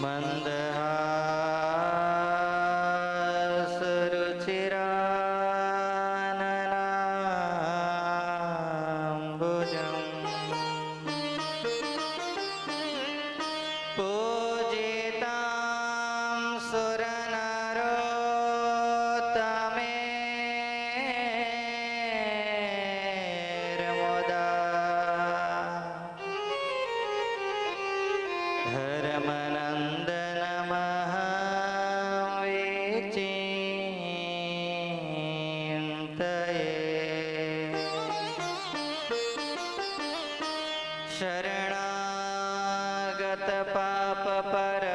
મંદહાસરુચિરાનનાંબુજં પૂજિતાં સુરનરોત્તમેર્મુદા શરણાગત પાપ પરવતા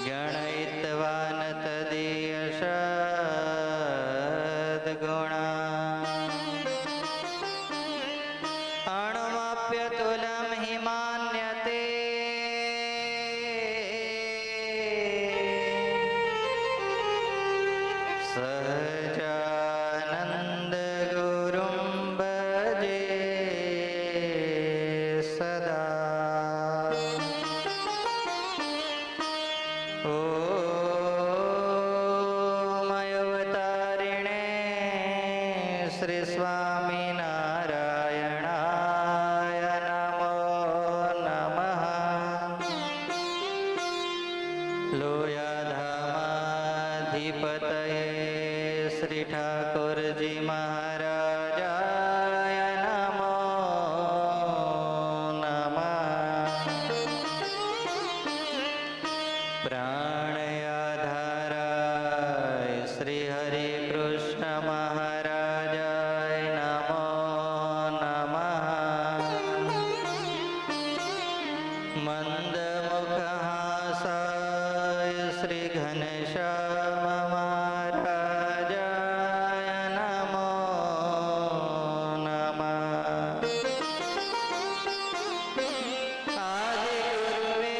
ગણયિત્વાન તદીય સદ્ગુણા અણુમપ્યતુલં હિમાન્યતે સહજાનંદ ગુરું ભજે સદા. ઓમ અવતારિણે શ્રી સ્વામિનારાયણાય નમો નમઃ. લોયાધામાધિપતયે શ્રી ઠાકોરજી મહારાજાય નમો નમઃ. પ્રાણયાધારાય શ્રી હરિ કૃષ્ણ મહારાજાય નમો નમઃ. મંદમુખહાસાય શ્રી ઘનશ્યામ મહારાજાય નમો નમઃ. આદિગુરુવે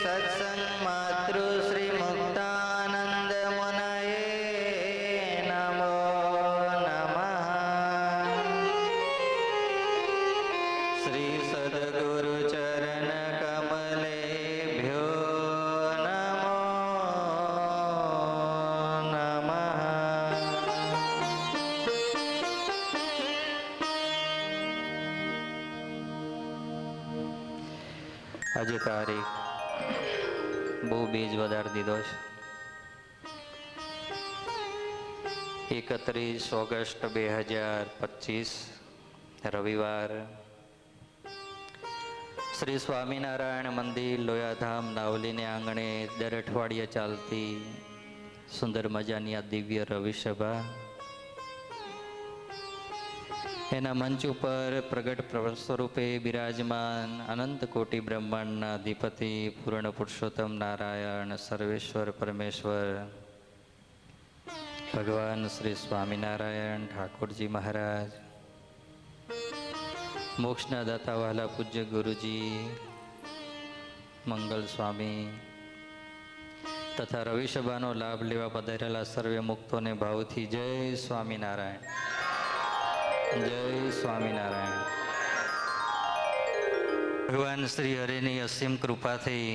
સત્સંગ માતૃ શ્રી મુક્તાનંદ મુનયે નમો નમઃ. શ્રી સદગુરુ ચરણ કમલેભ્યો નમો નમઃ. આજે તારીખ બહુ બીજ વધારી દીધો છે. 31 ઓગસ્ટ 2025 રવિવાર. શ્રી સ્વામિનારાયણ મંદિર લોયાધામ નાવલીને આંગણે દર અઠવાડિયે ચાલતી સુંદર મજાની આ દિવ્ય રવિ સભા, એના મંચ ઉપર પ્રગટ સ્વરૂપે બિરાજમાન અનંત કોટી બ્રહ્માંડના અધિપતિ પૂર્ણ પુરુષોત્તમ નારાયણ સર્વેશ્વર પરમેશ્વર ભગવાન શ્રી સ્વામિનારાયણ ઠાકોરજી મહારાજ, મોક્ષના દાતા વહાલા પૂજ્ય ગુરુજી મંગલ સ્વામી તથા રવિસભાનો લાભ લેવા પધારેલા સર્વે મુક્તોને ભાવથી જય સ્વામિનારાયણ, જય સ્વામિનારાયણ. ભગવાન શ્રી હરિની અસીમ કૃપાથી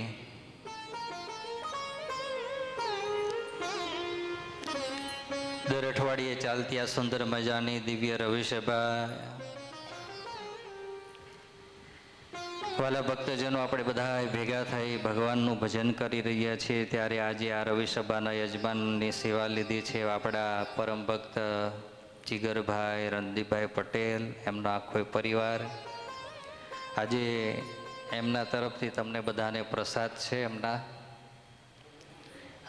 દર અઠવાડિયે ચાલતી આ સુંદર મજાની દિવ્ય રવિસભા, વાલા ભક્તજનો આપણે બધા ભેગા થઈ ભગવાનનું ભજન કરી રહ્યા છીએ. ત્યારે આજે આ રવિસભાના યજમાનની સેવા લીધી છે આપણા પરમ ભક્ત જીગરભાઈ રણદીપભાઈ પટેલ, એમનો આખો પરિવાર. આજે એમના તરફથી તમને બધાને પ્રસાદ છે એમના,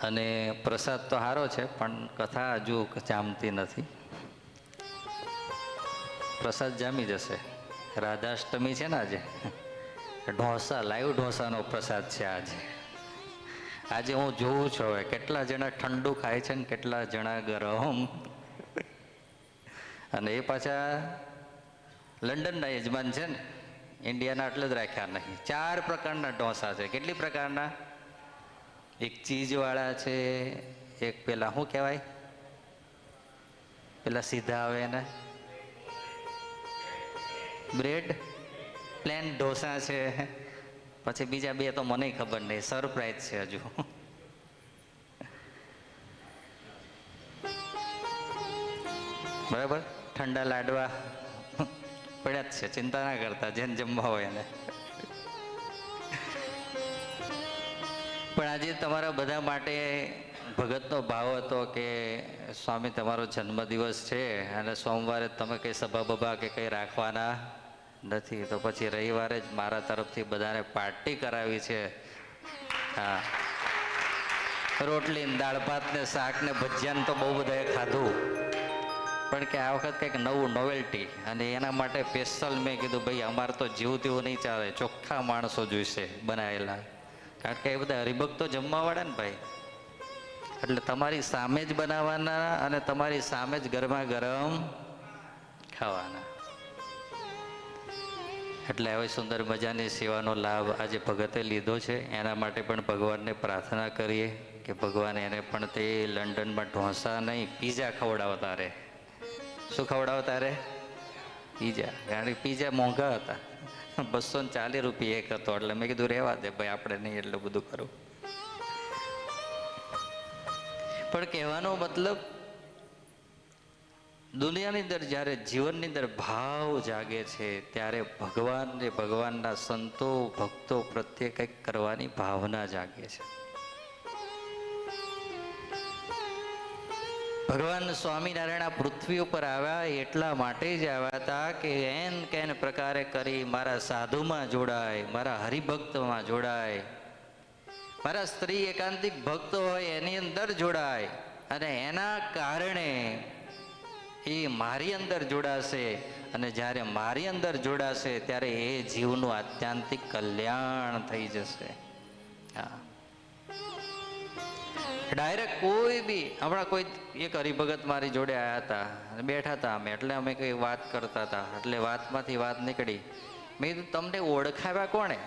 અને પ્રસાદ તો સારો છે પણ કથા હજુ જામતી નથી. પ્રસાદ જામી જશે. રાધાષ્ટમી છે ને આજે, ઢોસા લાઈવ ઢોસાનો પ્રસાદ છે આજે. આજે હું જોઉં છું હવે કેટલા જણા ઠંડુ ખાય છે ને કેટલા જણા ગરમ. અને એ પાછા લંડનના યજમાન છે ને, ઇન્ડિયાના એટલે જ રાખ્યા નહીં. 4 પ્રકારના ઢોસા છે. કેટલી પ્રકારના? એક ચીઝવાળા છે, એક પેલા શું કહેવાય પેલા સીધા આવે ને બ્રેડ, પ્લેન ઢોસા છે, પછી બીજા બે તો મને ખબર નહીં, સરપ્રાઈઝ છે હજુ. બરાબર, ઠંડા લાડવા પડ્યા જ છે, ચિંતા ના કરતા, જેને જમવા હોય એને. પણ આજે તમારા બધા માટે ભગતનો ભાવ હતો કે સ્વામી તમારો જન્મદિવસ છે અને સોમવારે તમે કંઈ સભા બભા કે કંઈ રાખવાના નથી, તો પછી રવિવારે જ મારા તરફથી બધાને પાર્ટી કરાવી છે. હા, રોટલી, દાળ ભાત ને શાક ને ભજીયાને તો બહુ બધાએ ખાધું, પણ કે આ વખત કંઈક નવું, નોવેલ્ટી, અને એના માટે સ્પેશિયલ મેં કીધું ભાઈ અમારે તો જીવ તેવું નહીં ચાલે, ચોખ્ખા માણસો જોઈશે બનાવેલા, કારણ કે એ બધા હરિભક્તો જમવાવાળા ને ભાઈ, એટલે તમારી સામે જ બનાવવાના અને તમારી સામે જ ગરમા ગરમ ખાવાના. એટલે આવી સુંદર મજાની સેવાનો લાભ આજે ભગતે લીધો છે, એના માટે પણ ભગવાનને પ્રાર્થના કરીએ કે ભગવાન એને પણ તે લંડનમાં ઢોસા નહીં, પીઝા ખવડાવતા રહે. શું ખવડાવતા રહે? પીઝા. કારણ કે પીઝા મોંઘા હતા, 240 રૂપિયા એક હતો, એટલે મેં કીધું રહેવા દે ભાઈ, આપણે નહીં એટલું બધું કરું. પણ કહેવાનો મતલબ, દુનિયાની અંદર જ્યારે જીવનની અંદર ભાવ જાગે છે ત્યારે ભગવાન ને ભગવાનના સંતો ભક્તો પ્રત્યે કંઈક કરવાની ભાવના જાગે છે. ભગવાન સ્વામિનારાયણ આ પૃથ્વી ઉપર આવ્યા એટલા માટે જ આવ્યા હતા કે એન કેન પ્રકારે કરી મારા સાધુમાં જોડાય, મારા હરિભક્તમાં જોડાય, મારા સ્ત્રી એકાંતિક ભક્તો હોય એની અંદર જોડાય, અને એના કારણે એ મારી અંદર જોડાશે, અને જ્યારે મારી અંદર જોડાશે ત્યારે એ જીવનું આત્યંતિક કલ્યાણ થઈ જશે. હા, ડાયરેક્ટ કોઈ બી, હમણાં કોઈ એક હરિભગત મારી જોડે આવ્યા હતા, બેઠા હતા અમે, એટલે અમે કઈ વાત કરતા હતા, એટલે વાતમાંથી વાત નીકળી, મેં કીધું તમને ઓળખાવ્યા કોણે?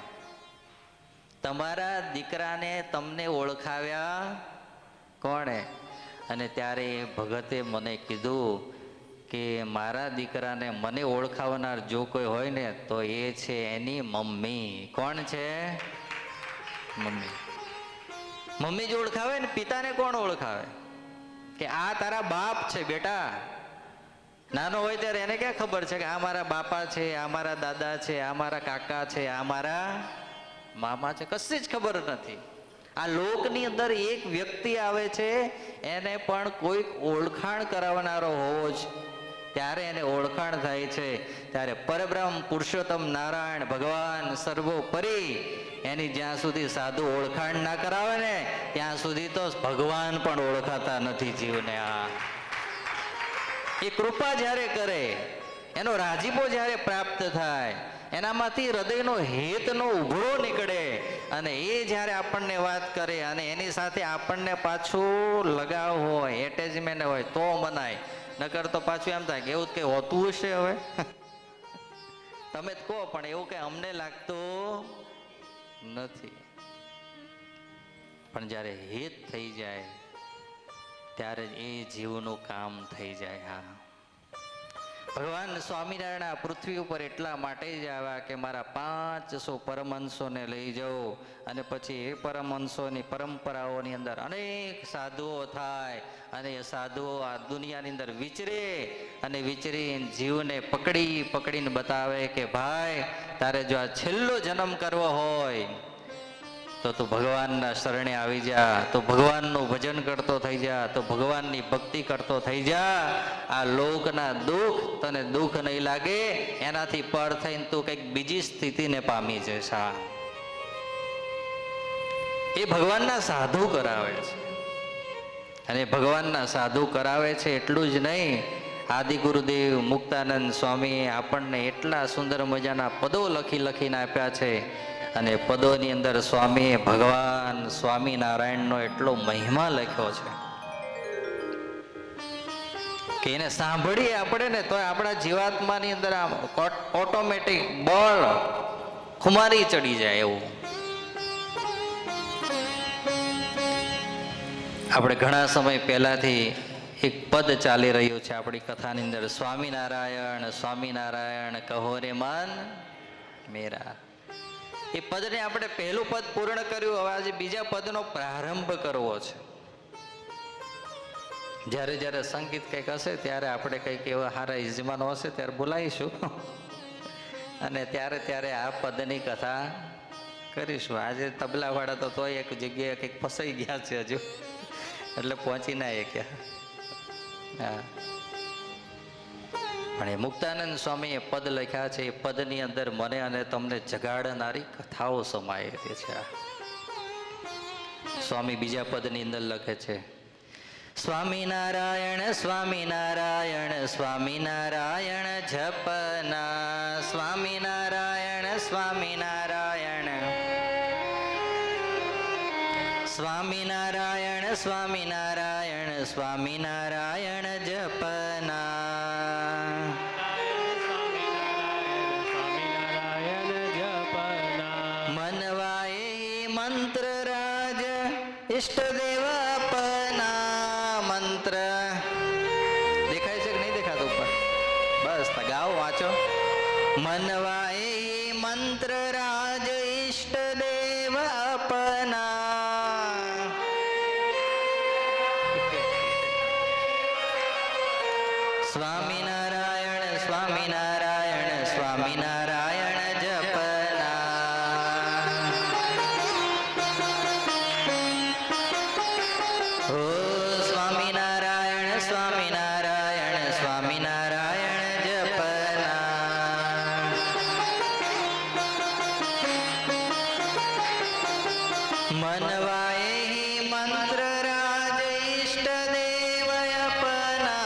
તમારા દીકરાને તમને ઓળખાવ્યા કોણે? અને ત્યારે એ ભગતે મને કીધું કે મારા દીકરાને મને ઓળખાવનાર જો કોઈ હોય ને તો એ છે એની મમ્મી. કોણ છે? મમ્મી. મમ્મી જ ઓળખાવે ને પિતાને કોણ ઓળખાવે? કે આ તારા બાપ છે બેટા. નાનો હોય ત્યારે એને ક્યાં ખબર છે કે આ મારા બાપા છે, આ મારા દાદા છે, આ મારા કાકા છે, આ મારા મામા છે? કશી જ ખબર નથી. આ લોકની અંદર એક વ્યક્તિ આવે છે, એને પણ કોઈક ઓળખાણ કરાવનારો હોવો જ, ત્યારે એને ઓળખાણ થાય છે. ત્યારે પરબ્રહ્મ પુરુષોત્તમ નારાયણ ભગવાન સર્વોપરી, એની જ્યાં સુધી સાધુ ઓળખાણ ના કરાવે ને ત્યાં સુધી તો ભગવાન પણ ઓળખાતા નથી જીવને. આ એ કૃપા જ્યારે કરે, એનો રાજીપો જ્યારે પ્રાપ્ત થાય, એનામાંથી હૃદયનો હેતનો ઉઘડો નીકળે, અને એ જ્યારે આપણને વાત કરે અને એની સાથે આપણને પાછું લગાવ હોય, એટેચમેન્ટ હોય તો મનાય, નકર તો પાછું એમ થાય કે એવું કંઈ હોતું હશે. હવે તમે જ કહો, પણ એવું કંઈ અમને લાગતું નથી. પણ જ્યારે હિત થઈ જાય ત્યારે એ જીવનું કામ થઈ જાય. હા, ભગવાન સ્વામિનારાયણ આ પૃથ્વી ઉપર એટલા માટે જ આવ્યા કે મારા 500 પરમહંસોને લઈ જાઓ, અને પછી એ પરમહંસોની પરંપરાઓની અંદર અનેક સાધુઓ થાય, અને એ સાધુઓ આ દુનિયાની અંદર વિચરે, અને વિચરીને જીવને પકડીને બતાવે કે ભાઈ તારે જો આ છેલ્લો જન્મ કરવો હોય તો તું ભગવાનના શરણે આવી જા, તો ભગવાનનું ભજન કરતો થઈ જા, તો ભગવાનની ભક્તિ કરતો થઈ જા. આ લોકના દુઃખ તને દુઃખ નહીં લાગે, એનાથી પર થઈને તું કંઈક બીજી સ્થિતિને પામી જઈશ. એ ભગવાનના સાધુ કરાવે છે, અને ભગવાનના સાધુ કરાવે છે એટલું જ નહીં, આદિ ગુરુદેવ મુક્તાનંદ સ્વામી આપણને એટલા સુંદર મજાના પદો લખીને આપ્યા છે, અને પદોની અંદર સ્વામીએ ભગવાન સ્વામિનારાયણનો એટલો મહિમા લખ્યો છે કે એને સાંભળીએ આપણે ને તો આપણા જીવાત્માની અંદર આમ ઓટોમેટિક બળ ખુમારી ચડી જાય. એવું આપણે ઘણા સમય પહેલાથી એક પદ ચાલી રહ્યું છે આપણી કથાની અંદર, સ્વામિનારાયણ સ્વામિનારાયણ કહો રે મન મેરા. એ પદને આપણે પહેલું પદ પૂર્ણ કર્યું, હવે આજે બીજા પદનો પ્રારંભ કરવો છે. જ્યારે જ્યારે સંગીત કંઈક હશે ત્યારે આપણે કંઈક એવા સારા યજમાનો હશે ત્યારે બોલાવીશું અને ત્યારે આ પદની કથા કરીશું. આજે તબલાવાળા તો એક જગ્યાએ કંઈક ફસાઈ ગયા છે હજુ, એટલે પહોંચી ના શક્યા. હા, પણ એ મુક્તાનંદ સ્વામીએ પદ લખ્યા છે. એ પદની અંદર મને અને તમને જગાડનારી કથાઓ સમાયેલી છે. સ્વામી બીજા પદની અંદર લખે છે, સ્વામિનારાયણ સ્વામિનારાયણ સ્વામિનારાયણ જપના, સ્વામિનારાયણ સ્વામિનારાયણ સ્વામિનારાયણ સ્વામિનારાયણ સ્વામિનારાયણ જપના. મનવાએ મંત્ર રાજ ઈષ્ટદેવ આપના. મંત્ર દેખાય છે કે નહીં દેખાતો ઉપર? બસ ગાઓ, વાંચો. મનવાએ મંત્ર રાજ ઈષ્ટદેવ આપના. સ્વામિનારાયણ સ્વામિનારાયણ સ્વામિનારાયણ જપના. ઓ સ્વામિનારાયણ સ્વામિનારાયણ સ્વામિનારાયણ જપના. મનવાએ મંત્ર રાજ ઈષ્ટદેવ આપના.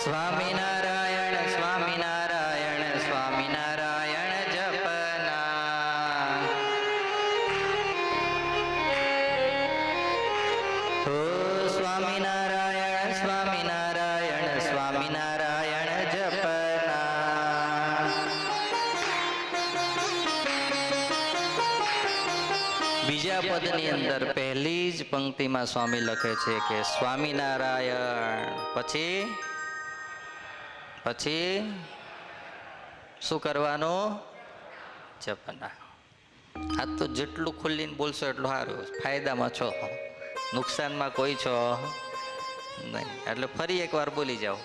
સ્વામિનારાયણ સ્વામિનારાયણ સ્વામિનારાયણ જપના. ઓ સ્વામિનારાયણ સ્વામિનારાયણ સ્વામિનારાયણ જપના. બીજા પદની અંદર પહેલી જ પંક્તિમાં સ્વામી લખે છે કે સ્વામિનારાયણ પછી શું કરવાનું? જપના. આ તો જેટલું ખુલ્લીને બોલશો એટલું સારું. ફાયદામાં છો, નુકસાનમાં કોઈ છો નહીં. એટલે ફરી એકવાર બોલી જાઓ.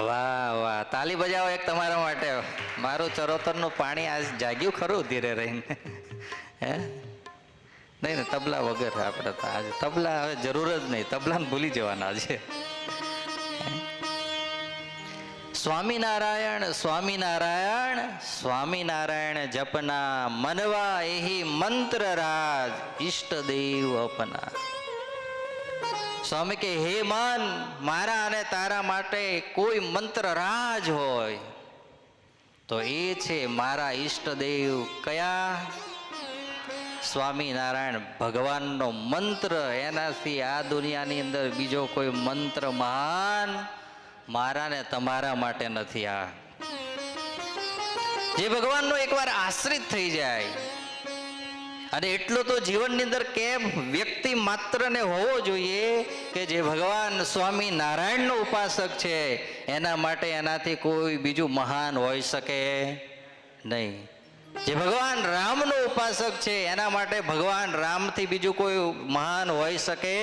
વાહ વાહ, તાલી બજાવો એક તમારા માટે. મારું ચરોતરનું પાણી આજ જાગ્યું ખરું ધીરે રહીને. હે નહીં ને, તબલા વગર આપણે તો આજે તબલા હવે જરૂર જ નહીં, તબલાને ભૂલી જવાના છે. સ્વામિનારાયણ સ્વામિનારાયણ સ્વામિનારાયણ જપના. મનવા એહી મંત્ર રાજ ઈષ્ટદેવ અપના. સ્વામી કે હે મન, મારા અને તારા માટે કોઈ મંત્ર રાજ હોય તો એ છે મારા ઈષ્ટદેવ. કયા? સ્વામિનારાયણ ભગવાનનો મંત્ર. એનાથી આ દુનિયાની અંદર બીજો કોઈ મંત્ર મહાન મારા ને તમારા માટે નથી. આ જે ભગવાનનો એકવાર આશ્રિત થઈ જાય, અને એટલું તો જીવનની અંદર કેમ વ્યક્તિ માત્ર ને હોવો જોઈએ કે જે ભગવાન સ્વામિનારાયણનો ઉપાસક છે, એના માટે એનાથી કોઈ બીજું મહાન હોઈ શકે નહીં. જે ભગવાન રામનો ઉપાસક છે એના માટે ભગવાન રામથી બીજું કોઈ મહાન હોઈ શકે.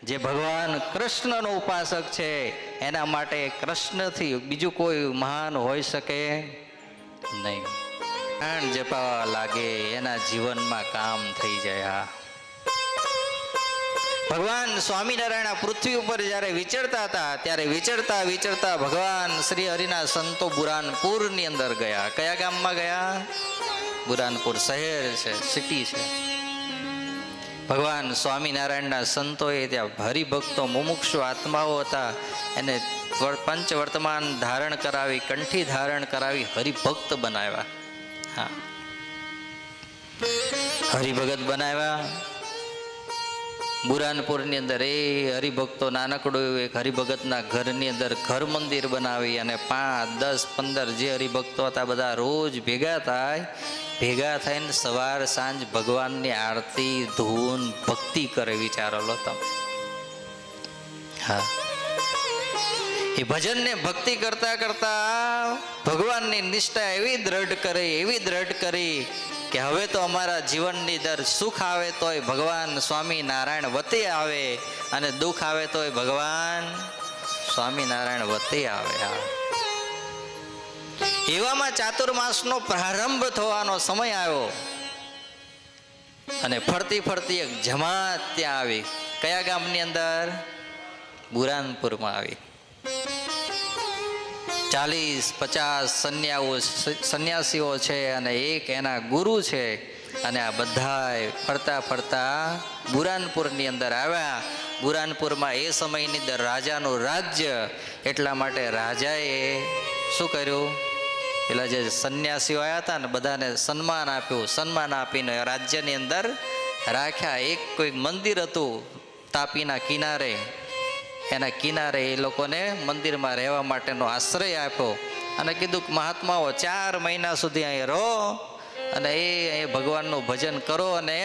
જે ભગવાન કૃષ્ણનો ઉપાસક છે એના માટે કૃષ્ણથી બીજું કોઈ મહાન હોઈ શકે નહીં. પ્રાણ જપાવા લાગે એના જીવનમાં કામ થઈ જાય. ભગવાન સ્વામિનારાયણ આ પૃથ્વી ઉપર જ્યારે વિચરતા હતા ત્યારે વિચરતા વિચરતા ભગવાન શ્રી હરિના સંતો બુરાનપુરની અંદર ગયા. કયા ગામમાં ગયા? બુરાનપુર શહેર છે, સિટી છે. ભગવાન સ્વામિનારાયણના સંતોએ ત્યાં હરિભક્તો મુમુક્ષુ આત્માઓ હતા, એને પંચવર્તમાન ધારણ કરાવી, કંઠી ધારણ કરાવી હરિભક્ત બનાવ્યા. હા, હરિભગત બનાવ્યા. બુરાનપુરની અંદર એ હરિભક્તો નાનકડું એવું એક હરિભગતના ઘરની અંદર ઘર મંદિર બનાવી અને 5, 10, 15 જે હરિભક્તો હતા બધા રોજ ભેગા થઈને સવાર સાંજ ભગવાનની આરતી ધૂન ભક્તિ કરે. વિચારો લો તમે. હા, એ ભજનને ભક્તિ કરતા કરતા ભગવાનની નિષ્ઠા એવી દ્રઢ કરી કે હવે તો અમારા જીવનની અંદર સુખ આવે તોય ભગવાન સ્વામિનારાયણ વતી આવે અને દુઃખ આવે તોય ભગવાન સ્વામિનારાયણ વતી આવે. એવામાં ચાતુર્માસનો પ્રારંભ થવાનો સમય આવ્યો અને ફરતી એક જમાત ત્યાં આવી. કયા ગામની અંદર? બુરાનપુરમાં આવી. 40-50 સંન્યાસીઓ છે અને એક એના ગુરુ છે અને આ બધાય ફરતા બુરાનપુરની અંદર આવ્યા. બુરાનપુરમાં એ સમયની અંદર રાજાનું રાજ્ય, એટલા માટે રાજાએ શું કર્યું? પેલા જે સંન્યાસીઓ આવ્યા હતા ને બધાને સન્માન આપ્યું. સન્માન આપીને રાજ્યની અંદર રાખ્યા. એક કોઈક મંદિર હતું તાપીના કિનારે, એના કિનારે એ લોકોને મંદિરમાં રહેવા માટેનો આશ્રય આપ્યો અને કીધું કે મહાત્માઓ 4 મહિના સુધી અહીં રહો અને એ ભગવાનનું ભજન કરો અને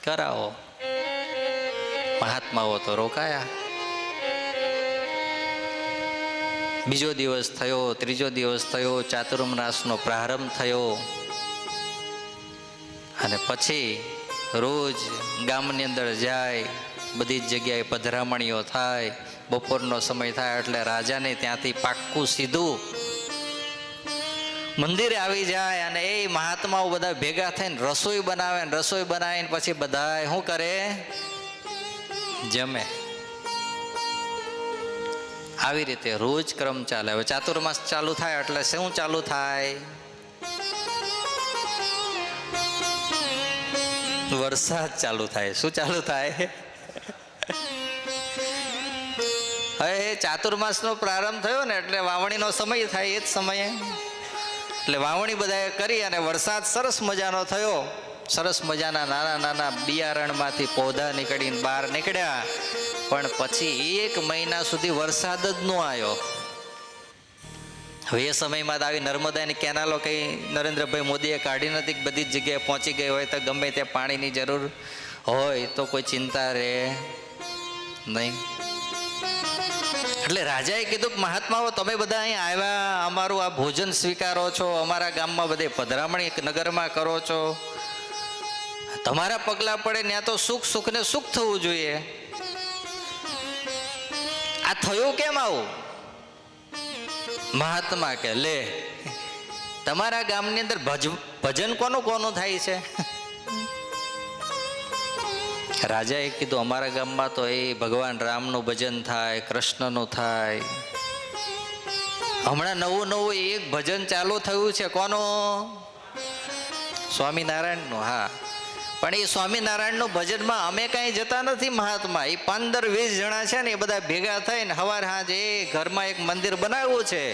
કરાવો. મહાત્માઓ તો રોકાયા. બીજો દિવસ થયો, ત્રીજો દિવસ થયો, ચાતુર્માસનો પ્રારંભ થયો અને પછી રોજ ગામની અંદર જાય, બધી જ જગ્યાએ પધરામણીઓ થાય. બપોરનો સમય થાય એટલે રાજાને ત્યાંથી પાક્કું સીધું મંદિરે આવી જાય અને એ મહાત્માઓ બધા ભેગા થઈને રસોઈ બનાવે ને રસોઈ બનાવીને પછી બધા શું કરે? જમે. આવી રીતે રોજ ક્રમ ચાલે. હવે ચાતુર્માસ ચાલુ થાય એટલે શું ચાલુ થાય? વરસાદ ચાલુ થાય. શું ચાલુ થાય? હવે ચાતુર્માસનો પ્રારંભ થયો ને એટલે વાવણીનો સમય થાય. એ જ સમયે એટલે વાવણી બધાએ કરી અને વરસાદ સરસ મજાનો થયો. સરસ મજાના નાના બિયારણમાંથી પૌધા નીકળીને બહાર નીકળ્યા. પણ પછી 1 મહિના સુધી વરસાદ જ ન આવ્યો. હવે એ સમયમાં આવી નર્મદાની કેનાલો કઈ નરેન્દ્રભાઈ મોદીએ કાઢી નથી. બધી જ જગ્યાએ પહોંચી ગઈ હોય તો ગમે ત્યાં પાણીની જરૂર હોય તો કોઈ ચિંતા રહે નહીં. એટલે રાજાએ કીધું કે મહાત્માઓ તમે બધા અહીં આવ્યા, અમારું આ ભોજન સ્વીકારો છો, અમારા ગામમાં બધે પધરામણી નગરમાં કરો છો, તમારા પગલા પડે ત્યાં તો સુખ ને સુખ થવું જોઈએ. આ થયું કેમ આવું? મહાત્મા કે લે, તમારા ગામની અંદર ભજન કોનું થાય છે? રાજાએ કીધું અમારા ગામમાં તો એ ભગવાન રામનું ભજન થાય, કૃષ્ણનું થાય. હમણાં નવું એક ભજન ચાલુ થયું છે. કોનું? સ્વામિનારાયણનું. હા, પણ એ સ્વામિનારાયણનું ભજનમાં અમે કાંઈ જતા નથી મહાત્મા. એ 15-20 જણા છે ને એ બધા ભેગા થઈને સવાર સાંજ એ ઘરમાં એક મંદિર બનાવ્યું છે,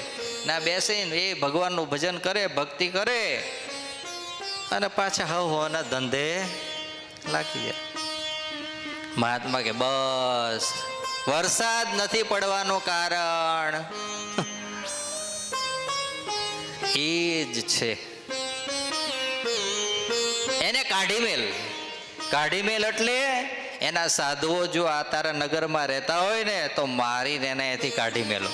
ના બેસીને એ ભગવાનનું ભજન કરે, ભક્તિ કરે અને પાછા હવના ધંધે લાગી જાય. મહાત્મા કે બસ વરસાદ નથી પડવાનું કારણ એ જ છે. એને કાઢી મેલ એટલે એના સાધુઓ જો આ તારા નગરમાં રહેતા હોય ને તો મારીને એને અહીંથી કાઢી મેલો.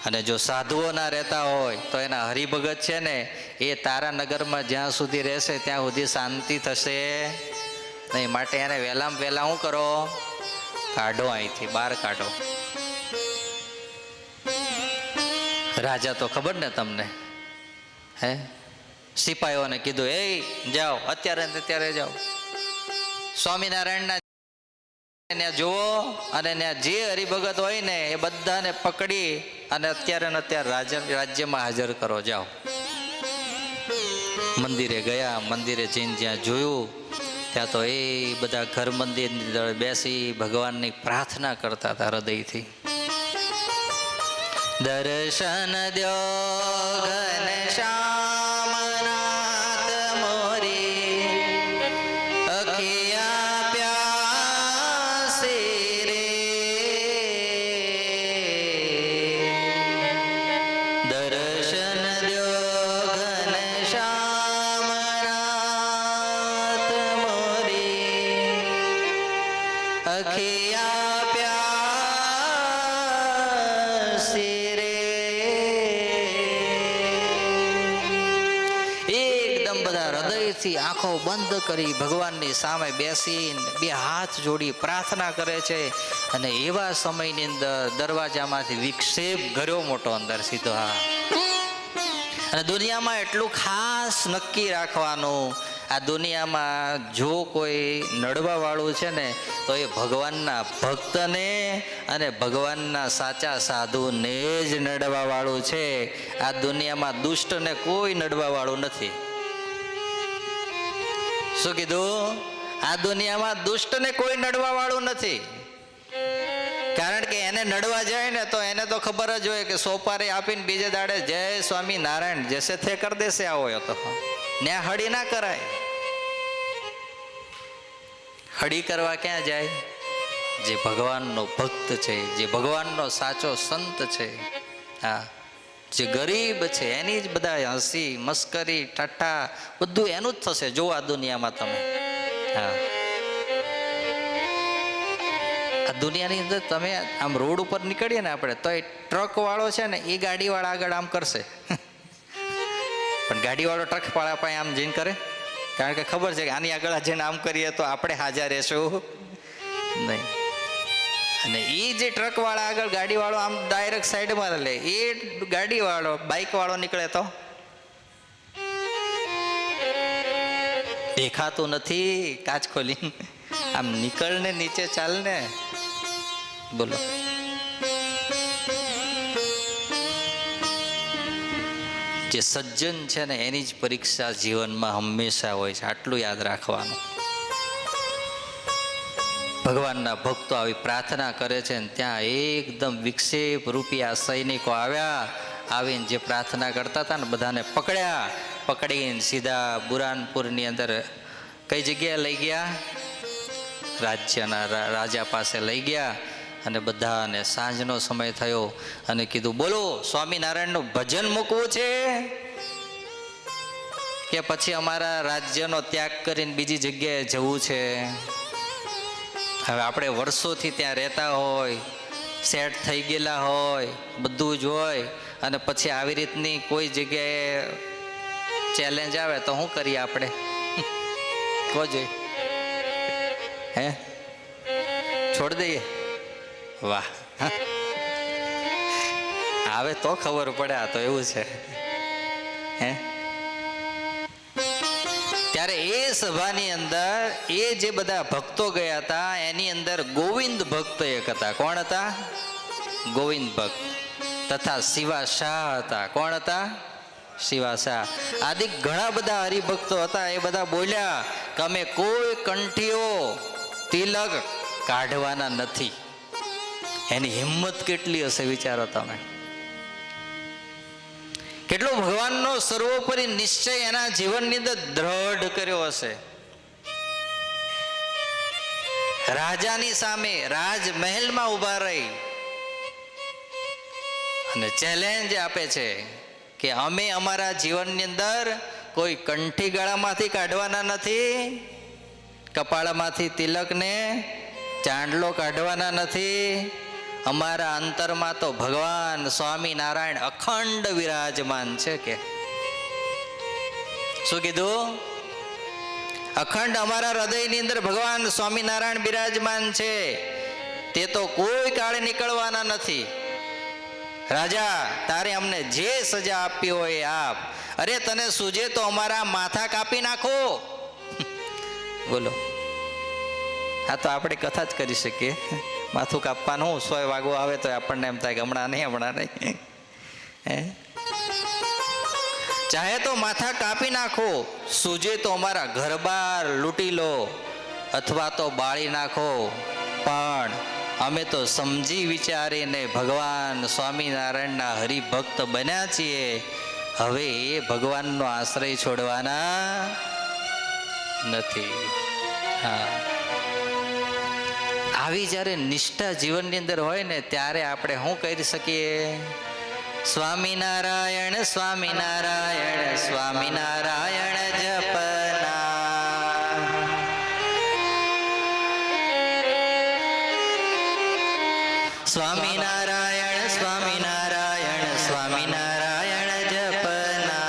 અને જો સાધુઓ ના રહેતા હોય તો એના હરિભગત છે ને એ તારા નગરમાં જ્યાં સુધી રહેશે ત્યાં સુધી શાંતિ થશે નહીં. માટે એને વહેલામાં વહેલા શું કરો? કાઢો, અહીંથી બહાર કાઢો. રાજા તો ખબર ને તમને, હે સિપાહીઓને કીધું એ જાઓ, અત્યારે જાઓ, સ્વામિનારાયણના ત્યાં જુઓ અને ત્યાં જે હરિભગત હોય ને એ બધાને પકડી અને અત્યારે રાજ્યમાં હાજર કરો. જાઓ. મંદિરે ગયા. મંદિરે જઈને જ્યાં જોયું ત્યાં તો એ બધા ઘર મંદિરની અંદર બેસી ભગવાનની પ્રાર્થના કરતા હતા હૃદયથી. દર્શન દ્યો ઘનશ્યામનાથ મોરી, અખિયા એકદમ બધા હૃદયથી આંખો બંધ કરી ભગવાનની સામે બેસીને બે હાથ જોડી પ્રાર્થના કરે છે. અને એવા સમયની અંદર દરવાજામાંથી વિક્ષેપ ઘર્યો મોટો અંદર સીધો. હા, અને દુનિયામાં એટલું ખાસ નક્કી રાખવાનું, આ દુનિયામાં જો કોઈ નડવા વાળું છે ને તો એ ભગવાનના ભક્તને અને ભગવાનના સાચા સાધુને જ નડવા વાળું છે. આ દુનિયામાં દુષ્ટને કોઈ નડવા વાળું નથી. શું કીધું? આ દુનિયામાં દુષ્ટને કોઈ નડવા વાળું નથી. કારણ કે એને નડવા જાય ને તો એને તો ખબર જ હોય કે સોપારી આપીને બીજે દાડે જય સ્વામી નારાયણ જૈસે થે કર દેશે. આવો તો ને હળી ના કરાય. હળી કરવા ક્યાં જાય? જે ભગવાનનો ભક્ત છે, જે ભગવાનનો સાચો સંત છે, હા, જે ગરીબ છે, એની જ બધા હસી મસ્કરી ઠઠ્ઠા બધું એનું જ થશે. જો આ દુનિયામાં તમે, હા, આ દુનિયાની અંદર તમે આમ રોડ ઉપર નીકળીએ ને આપણે તો એ ટ્રક વાળો છે ને એ ગાડી વાળા આગળ આમ કરશે, પણ ગાડી વાળો ટ્રક વાળા પાસે આમ જઈને કરે, કારણ કે ખબર છે કે આની આગળ જઈને આમ કરીએ તો આપણે હાજર રહેશું નહીં. અને એ જે ટ્રક વાળા આગળ ગાડી વાળો આમ ડાયરેક્ટ સાઈડમાં લે, એ ગાડી વાળો બાઇક વાળો નીકળે તો દેખાતું નથી. કાચ ખોલી આમ નીકળ ને નીચે ચાલ ને. બોલો, જે સજ્જન છે ને એની જ પરીક્ષા જીવનમાં હંમેશા હોય છે. આટલું યાદ રાખવાનું. ભગવાનના ભક્તો આવી પ્રાર્થના કરે છે ને ત્યાં એકદમ વિક્ષેપ રૂપી આ સૈનિકો આવ્યા. આવીને જે પ્રાર્થના કરતા હતા ને બધાને પકડ્યા. પકડીને સીધા બુરાનપુરની અંદર કઈ જગ્યાએ લઈ ગયા? રાજ્યના રાજા પાસે લઈ ગયા. અને બધાને સાંજનો સમય થયો અને કીધું બોલો સ્વામિનારાયણનું ભજન મૂકવું છે કે પછી અમારા રાજ્યનો ત્યાગ કરીને બીજી જગ્યાએ જવું છે? હવે આપણે વર્ષોથી ત્યાં રહેતા હોય, સેટ થઈ ગયેલા હોય, બધું જ હોય, અને પછી આવી રીતની કોઈ જગ્યાએ ચેલેન્જ આવે તો શું કરીએ આપણે? કહો જોઈએ, હે છોડી દઈએ? વાહ, આવે તો ખબર પડે. આ તો એવું છે. હે, ત્યારે એ સભાની અંદર એ જે બધા ભક્તો ગયા હતા એની અંદર ગોવિંદ ભક્ત એક હતા. કોણ હતા? ગોવિંદ ભક્ત તથા શિવા શાહ હતા. કોણ હતા? શિવા શાહ. આદિ ઘણા બધા હરિભક્તો હતા. એ બધા બોલ્યા કે અમે કોઈ કંઠીઓ તિલક કાઢવાના નથી. એની હિંમત કેટલી હશે વિચારો તમે. કેટલો ભગવાનનો સર્વોપરી નિશ્ચય એના જીવનની અંદર દ્રઢ કર્યો હશે. રાજાની સામે રાજમહેલમાં ઉભા રહી અને ચેલેન્જ આપે છે કે અમે અમારા જીવનની અંદર કોઈ કંઠી ગળામાંથી કાઢવાના નથી, કપાળમાંથી તિલકને ચાંદલો કાઢવાના નથી. અમારા અંતરમાં તો ભગવાન સ્વામિનારાયણ અખંડ વિરાજમાન છે. કે શું કીધું? અખંડ અમારા હૃદયની અંદર ભગવાન સ્વામિનારાયણ બિરાજમાન છે. તે તો કોઈ કાળે નીકળવાના નથી. રાજા, તારે અમને જે સજા આપી હોય આપ. અરે તને સૂજે તો અમારા માથા કાપી નાખો. બોલો, આ તો આપણે કથા જ કરી શકીએ. માથું કાપવાનું 100 વાગો આવે તો આપણને એમ થાય કે હમણાં નહીં. ચાહે તો માથા કાપી નાખો, સૂજે તો અમારા ઘર બાર લૂંટી લો અથવા તો બાળી નાખો, પણ અમે તો સમજી વિચારીને ભગવાન સ્વામિનારાયણના હરિભક્ત બન્યા છીએ. હવે એ ભગવાનનો આશ્રય છોડવાના નથી. હા, આવી જ્યારે નિષ્ઠા જીવનની અંદર હોય ને ત્યારે આપણે શું કરી શકીએ? સ્વામિનારાયણ સ્વામિનારાયણ સ્વામિનારાયણ જપના. સ્વામિનારાયણ સ્વામિનારાયણ સ્વામિનારાયણ જપના.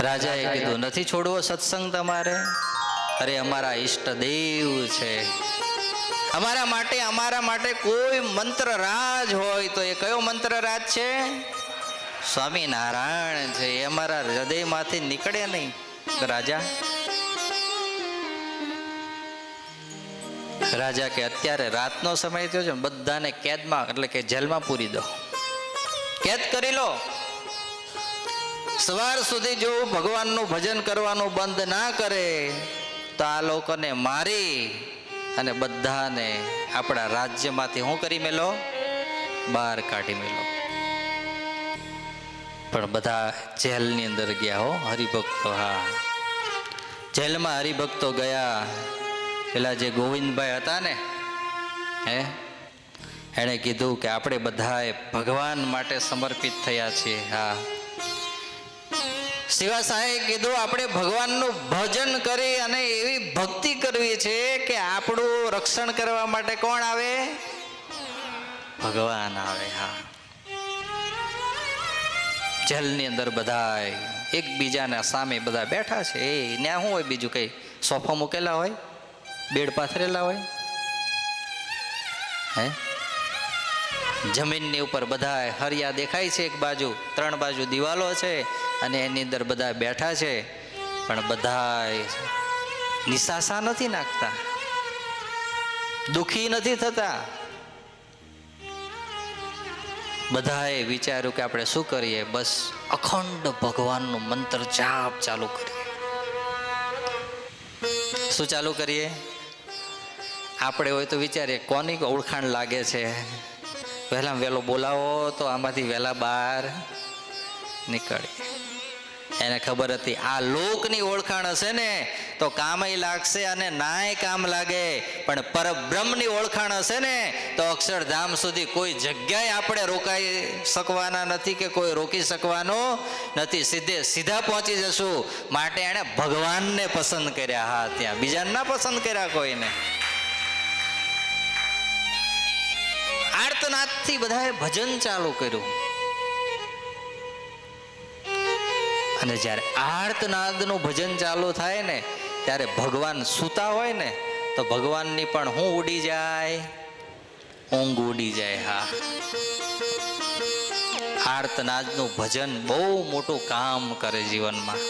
રાજાએ કીધું નથી છોડવો સત્સંગ તમારે? અરે અમારા ઈષ્ટદેવ છે, અમારા માટે કોઈ મંત્ર રાજ હોય તો એ કયો મંત્ર રાજ છે? સ્વામિનારાયણ છે, એ અમારા હૃદયમાંથી નીકળે નહીં. રાજા કે અત્યારે રાતનો સમય થયો છે, બધાને કેદમાં એટલે કે જેલમાં પૂરી દો, કેદ કરી લો. સવાર સુધી જો ભગવાનનું ભજન કરવાનું બંધ ના કરે તો આ લોકોને મારી અને બધાને આપણા રાજ્યમાંથી શું કરી મેલો? બહાર કાઢી મેલો. પણ બધા જેલની અંદર ગયા હો હરિભક્તો. હા, જેલમાં હરિભક્તો ગયા. પેલા જે ગોવિંદભાઈ હતા ને, એણે કીધું કે આપણે બધાએ ભગવાન માટે સમર્પિત થયા છીએ. હા, શિવા સાહેબ કીધું આપણે ભગવાનનું ભજન કરી અને એવી ભક્તિ કરવી છે કે આપણું રક્ષણ કરવા માટે કોણ આવે? ભગવાન આવે. હા, જેલની અંદર બધા એકબીજાના સામે બધા બેઠા છે. એ ત્યાં શું હોય બીજું કઈ? સોફા મૂકેલા હોય, બેડ પાથરેલા હોય, જમીનની ઉપર બધા હરિયા દેખાય છે. એક બાજુ 3 બાજુ દિવાલો છે અને એની અંદર બધા બેઠા છે. પણ બધા નિશાસા નથી નાખતા, દુખી નથી થતા. બધાએ વિચાર્યું કે આપણે શું કરીએ? બસ અખંડ ભગવાનનું મંત્ર જાપ ચાલુ કરીએ. શું ચાલુ કરીએ? આપણે હોય તો વિચારીએ કોની ઓળખાણ લાગે છે, વહેલા વહેલો બોલાવો તો આમાંથી વહેલા બહાર નીકળે. એને ખબર હતી આ લોકની ઓળખાણ હશે ને તો કામય લાગશે અને નાય કામ લાગે, પણ પરબ્રહ્મની ઓળખાણ હશે ને તો અક્ષરધામ સુધી કોઈ જગ્યાએ આપણે રોકાઈ શકવાના નથી કે કોઈ રોકી શકવાનો નથી. સીધા પહોંચી જશું. માટે એણે ભગવાનને પસંદ કર્યા. હા, ત્યાં બીજાને ના પસંદ કર્યા કોઈને. આર્તનાદથી બધાએ ભજન ચાલુ કર્યું. અને જ્યારે આર્તનાદનું ભજન ચાલુ થાય ને ત્યારે ભગવાન સૂતા હોય ને તો ભગવાનની પણ હું ઉડી જાય? ઊંઘ ઉડી જાય. હા, આર્તનાદનું ભજન બહુ મોટું કામ કરે જીવનમાં.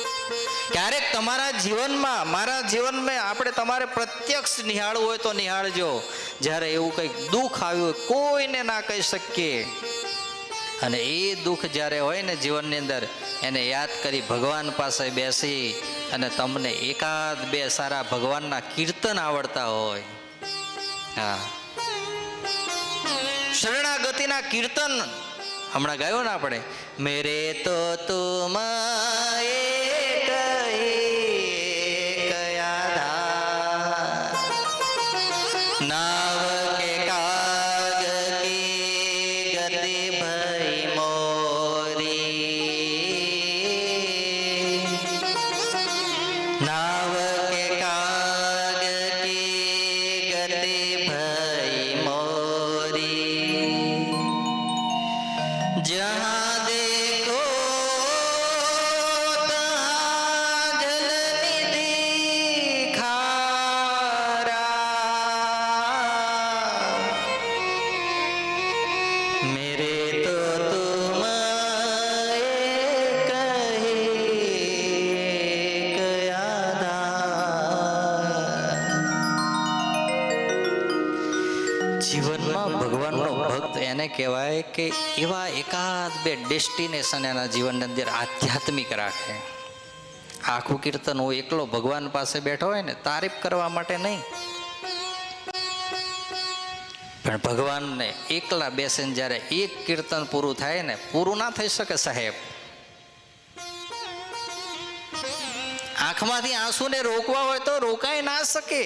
ક્યારેક તમારા જીવનમાં, મારા જીવનમાં આપણે તમારે પ્રત્યક્ષ નિહાળવું હોય તો નિહાળજો. જ્યારે એવું કંઈક દુઃખ આવ્યું હોય, કોઈને ના કહી શકીએ, અને એ દુઃખ જ્યારે હોય ને જીવનની અંદર, એને યાદ કરી ભગવાન પાસે બેસી અને તમને 1-2 સારા ભગવાનના કીર્તન આવડતા હોય, હા, શરણાગતિના કીર્તન હમણાં ગાયો ને આપણે, મેરે તો તુમ કહેવાય કે એવા 1-2 ડેસ્ટિનેશન એના જીવનની અંદર આધ્યાત્મિક રાખે. આખું કીર્તન હું એકલો ભગવાન પાસે બેઠો હોય ને તારીફ કરવા માટે નહીં, પણ ભગવાનને એકલા બેસીને જ્યારે એક કીર્તન પૂરું થાય ને, પૂરું ના થઈ શકે સાહેબ. આંખમાંથી આંસુને રોકવા હોય તો રોકાઈ ના શકે.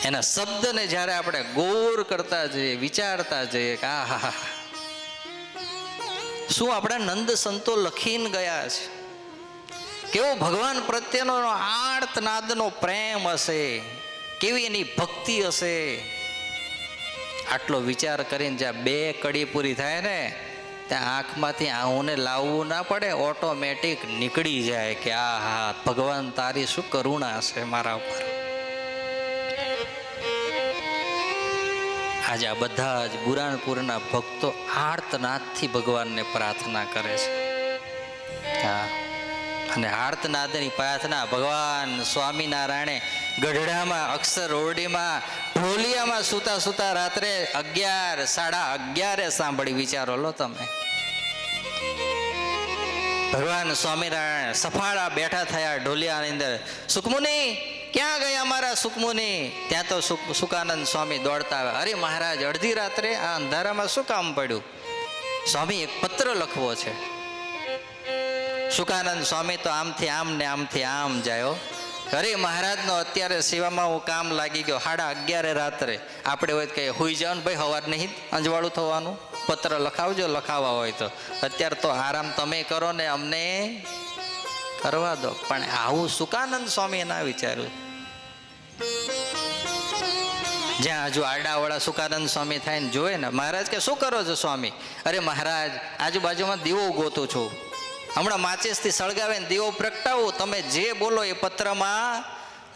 એના શબ્દને જ્યારે આપણે ગૌર કરતા જઈએ, વિચારતા જઈએ કે આહા, શું આપણા નંદ સંતો લખીને ગયા છે, કેવો ભગવાન પ્રત્યેનો આર્તનાદનો પ્રેમ હશે, કેવી એની ભક્તિ હશે. આટલો વિચાર કરીને જ્યાં 2 કડી પૂરી થાય ને ત્યાં આંખમાંથી આહુને લાવવું ના પડે, ઓટોમેટિક નીકળી જાય કે આ હા ભગવાન તારી શું કરુણા છે મારા ઉપર. આજે આ બધા જ બુરાનપુરના ભક્તો આર્તનાદથી ભગવાનને પ્રાર્થના કરે છે. હા, અને આર્તનાદની પ્રાર્થના ભગવાન સ્વામિનારાયણે ગઢડામાં અક્ષર ઓરડીમાં ઢોલિયામાં સુતા સુતા રાત્રે 11, 11:30 સાંભળી. વિચારો લો તમે. ભગવાન સ્વામિનારાયણ સફાળા બેઠા થયા ઢોલિયાની અંદર. સુખમુનિ ક્યાં ગયા મારા સુખમુનિ? ત્યાં તો સુકાનંદ સ્વામી દોડતા આવ્યા. અરે મહારાજ, અડધી રાત્રે આ અંધારામાં શું કામ પડ્યું? સ્વામી, એક પત્ર લખવો છે. સુકાનંદ સ્વામી તો આમથી આમ ને આમથી આમ જાય. અરે મહારાજનો અત્યારે સેવામાં હું કામ લાગી ગયો. 11:30 રાત્રે. આપણે હોય કે હુઈ જાઓ ને ભાઈ, સવાર નહીં અંજવાળું થવાનું. પત્ર લખાવજો, લખાવવા હોય તો. અત્યારે તો આરામ તમે કરો ને અમને કરવા દો. પણ આવું સુકાનંદ સ્વામી ના વિચાર્યું. જ્યાં હજુ આડાવાળા સુકાનંદ સ્વામી થાય ને જોયે ને, મહારાજ કે શું કરો છો સ્વામી? અરે મહારાજ, આજુબાજુમાં દીવો ગોતું છું. હમણાં માચિસથી સળગાવે ને દીવો પ્રગટાવું, તમે જે બોલો એ પત્રમાં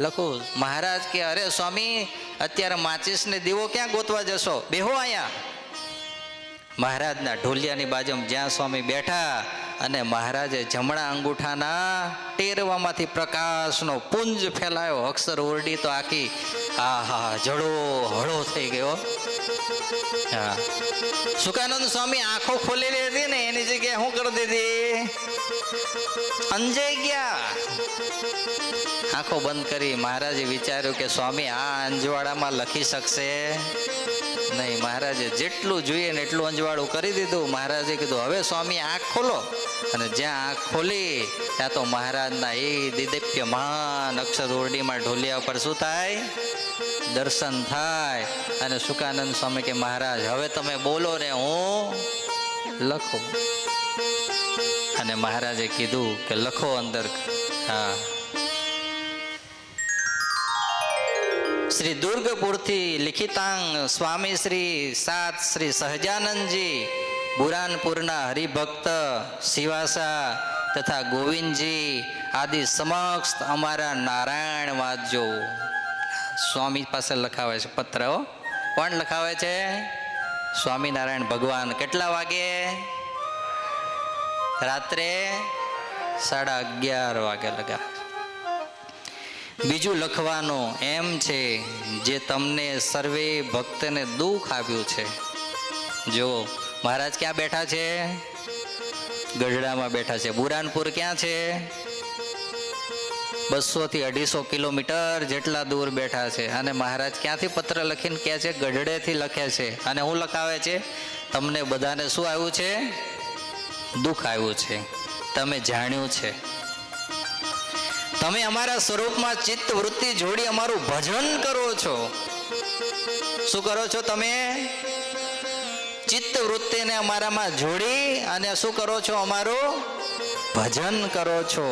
લખું. મહારાજ કે અરે સ્વામી, અત્યારે માચિસને દીવો ક્યાં ગોતવા જશો? બેહો અહીંયા. મહારાજના ઢોલિયાની બાજુમાં જ્યાં સ્વામી બેઠા અને મહારાજે જમણા અંગૂઠાના ટેરવામાંથી પ્રકાશનો પુંજ ફેલાયો. અક્ષર ઓરડી તો આખી આહા જડો હળો થઈ ગયો. હા, સુકાનંદ સ્વામી આંખો ખોલેલી હતી ને એની જગ્યાએ શું કરી દીધી? અંજાઈ ગયા. આંખો બંધ કરી. મહારાજે વિચાર્યું કે સ્વામી આ અંજવાળામાં લખી શકશે નહીં. મહારાજે જેટલું જોઈએ ને એટલું અંજવાળું કરી દીધું. મહારાજે કીધું હવે સ્વામી આંખ ખોલો. અને જ્યાં આંખ ખોલી ત્યાં તો મહારાજના એ દિદીપ્યમાન અક્ષર ઓરડીમાં ઢોલિયા ઉપર શું થાય? દર્શન થાય. અને સુકાનંદ સ્વામી કે મહારાજ હવે તમે બોલો ને હું લખો. અને મહારાજે કીધું કે લખો અંદર. હા, શ્રી દુર્ગપુરથી લિખિતાંગ સ્વામી શ્રી સાત શ્રી સહજાનંદજી બુરાનપુરના હરિભક્ત શિવાસા તથા ગોવિંદજી આદિ સમક્ષ અમારા નારાયણ વાંચજો. સ્વામી પાસે લખાવે છે પત્ર. કોણ લખાવે છે? સ્વામિનારાયણ ભગવાન. કેટલા વાગે? રાત્રે 11:30 વાગે લગા. બીજું લખવાનું એમ છે, જે તમને સર્વે ભક્તને દુઃખ આવ્યું છે. જો મહારાજ ક્યાં બેઠા છે? ગઢડામાં બેઠા છે. બુરાનપુર ક્યાં છે? 200 થી 250 કિલોમીટર જેટલા દૂર બેઠા છે. અને મહારાજ ક્યાંથી પત્ર લખીને કહે છે? ગઢડેથી લખે છે. અને હું લખાવે છે? તમને બધાને શું આવ્યું છે? દુઃખ આવ્યું છે. તમે જાણ્યું છે. તમે અમારા સ્વરૂપમાં ચિત્ત વૃત્તિ જોડી અમારું ભજન કરો છો. શું કરો છો તમે? ચિત્ત વૃત્તિને અમારામાં જોડી અને શું કરો છો? અમારું ભજન કરો છો.